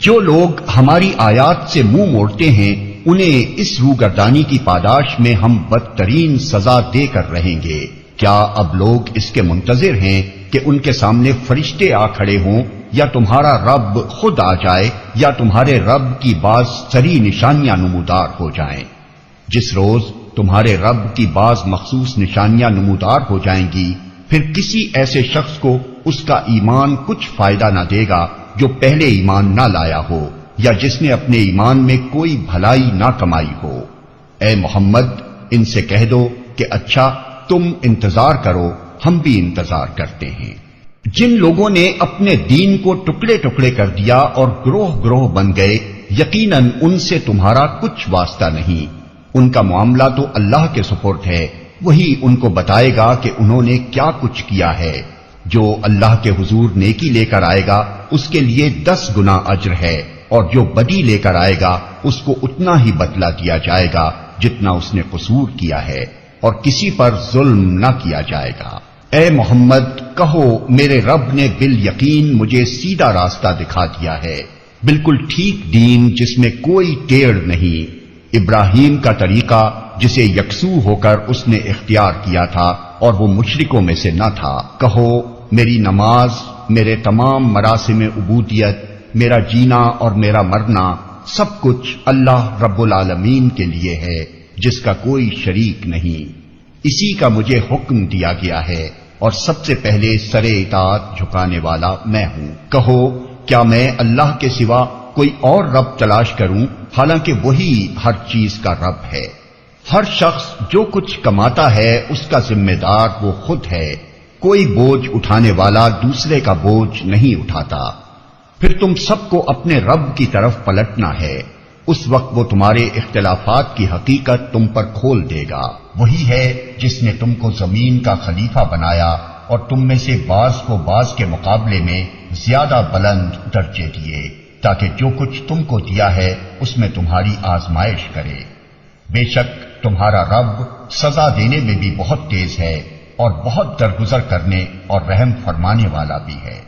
جو لوگ ہماری آیات سے منہ موڑتے ہیں انہیں اس روگردانی کی پاداش میں ہم بدترین سزا دے کر رہیں گے۔ کیا اب لوگ اس کے منتظر ہیں کہ ان کے سامنے فرشتے آ کھڑے ہوں، یا تمہارا رب خود آ جائے، یا تمہارے رب کی بعض سری نشانیاں نمودار ہو جائیں؟ جس روز تمہارے رب کی بعض مخصوص نشانیاں نمودار ہو جائیں گی، پھر کسی ایسے شخص کو اس کا ایمان کچھ فائدہ نہ دے گا جو پہلے ایمان نہ لایا ہو، یا جس نے اپنے ایمان میں کوئی بھلائی نہ کمائی ہو۔ اے محمد، ان سے کہہ دو کہ اچھا تم انتظار کرو، ہم بھی انتظار کرتے ہیں۔ جن لوگوں نے اپنے دین کو ٹکڑے ٹکڑے کر دیا اور گروہ گروہ بن گئے، یقیناً ان سے تمہارا کچھ واسطہ نہیں، ان کا معاملہ تو اللہ کے سپرد ہے، وہی ان کو بتائے گا کہ انہوں نے کیا کچھ کیا ہے۔ جو اللہ کے حضور نیکی لے کر آئے گا اس کے لیے 10 گنا اجر ہے، اور جو بدی لے کر آئے گا اس کو اتنا ہی بدلہ دیا جائے گا جتنا اس نے قصور کیا ہے، اور کسی پر ظلم نہ کیا جائے گا۔ اے محمد کہو، میرے رب نے بالیقین مجھے سیدھا راستہ دکھا دیا ہے، بالکل ٹھیک دین جس میں کوئی ٹیڑھ نہیں، ابراہیم کا طریقہ جسے یکسو ہو کر اس نے اختیار کیا تھا اور وہ مشرکوں میں سے نہ تھا۔ کہو میری نماز، میرے تمام مراسم عبودیت، میرا جینا اور میرا مرنا سب کچھ اللہ رب العالمین کے لیے ہے جس کا کوئی شریک نہیں، اسی کا مجھے حکم دیا گیا ہے اور سب سے پہلے سر اطاعت جھکانے والا میں ہوں۔ کہو کیا میں اللہ کے سوا کوئی اور رب تلاش کروں، حالانکہ وہی ہر چیز کا رب ہے۔ ہر شخص جو کچھ کماتا ہے اس کا ذمہ دار وہ خود ہے، کوئی بوجھ اٹھانے والا دوسرے کا بوجھ نہیں اٹھاتا۔ پھر تم سب کو اپنے رب کی طرف پلٹنا ہے، اس وقت وہ تمہارے اختلافات کی حقیقت تم پر کھول دے گا۔ وہی ہے جس نے تم کو زمین کا خلیفہ بنایا اور تم میں سے بعض کو بعض کے مقابلے میں زیادہ بلند درجے دیے، تاکہ جو کچھ تم کو دیا ہے اس میں تمہاری آزمائش کرے۔ بے شک تمہارا رب سزا دینے میں بھی بہت تیز ہے اور بہت درگزر کرنے اور رحم فرمانے والا بھی ہے۔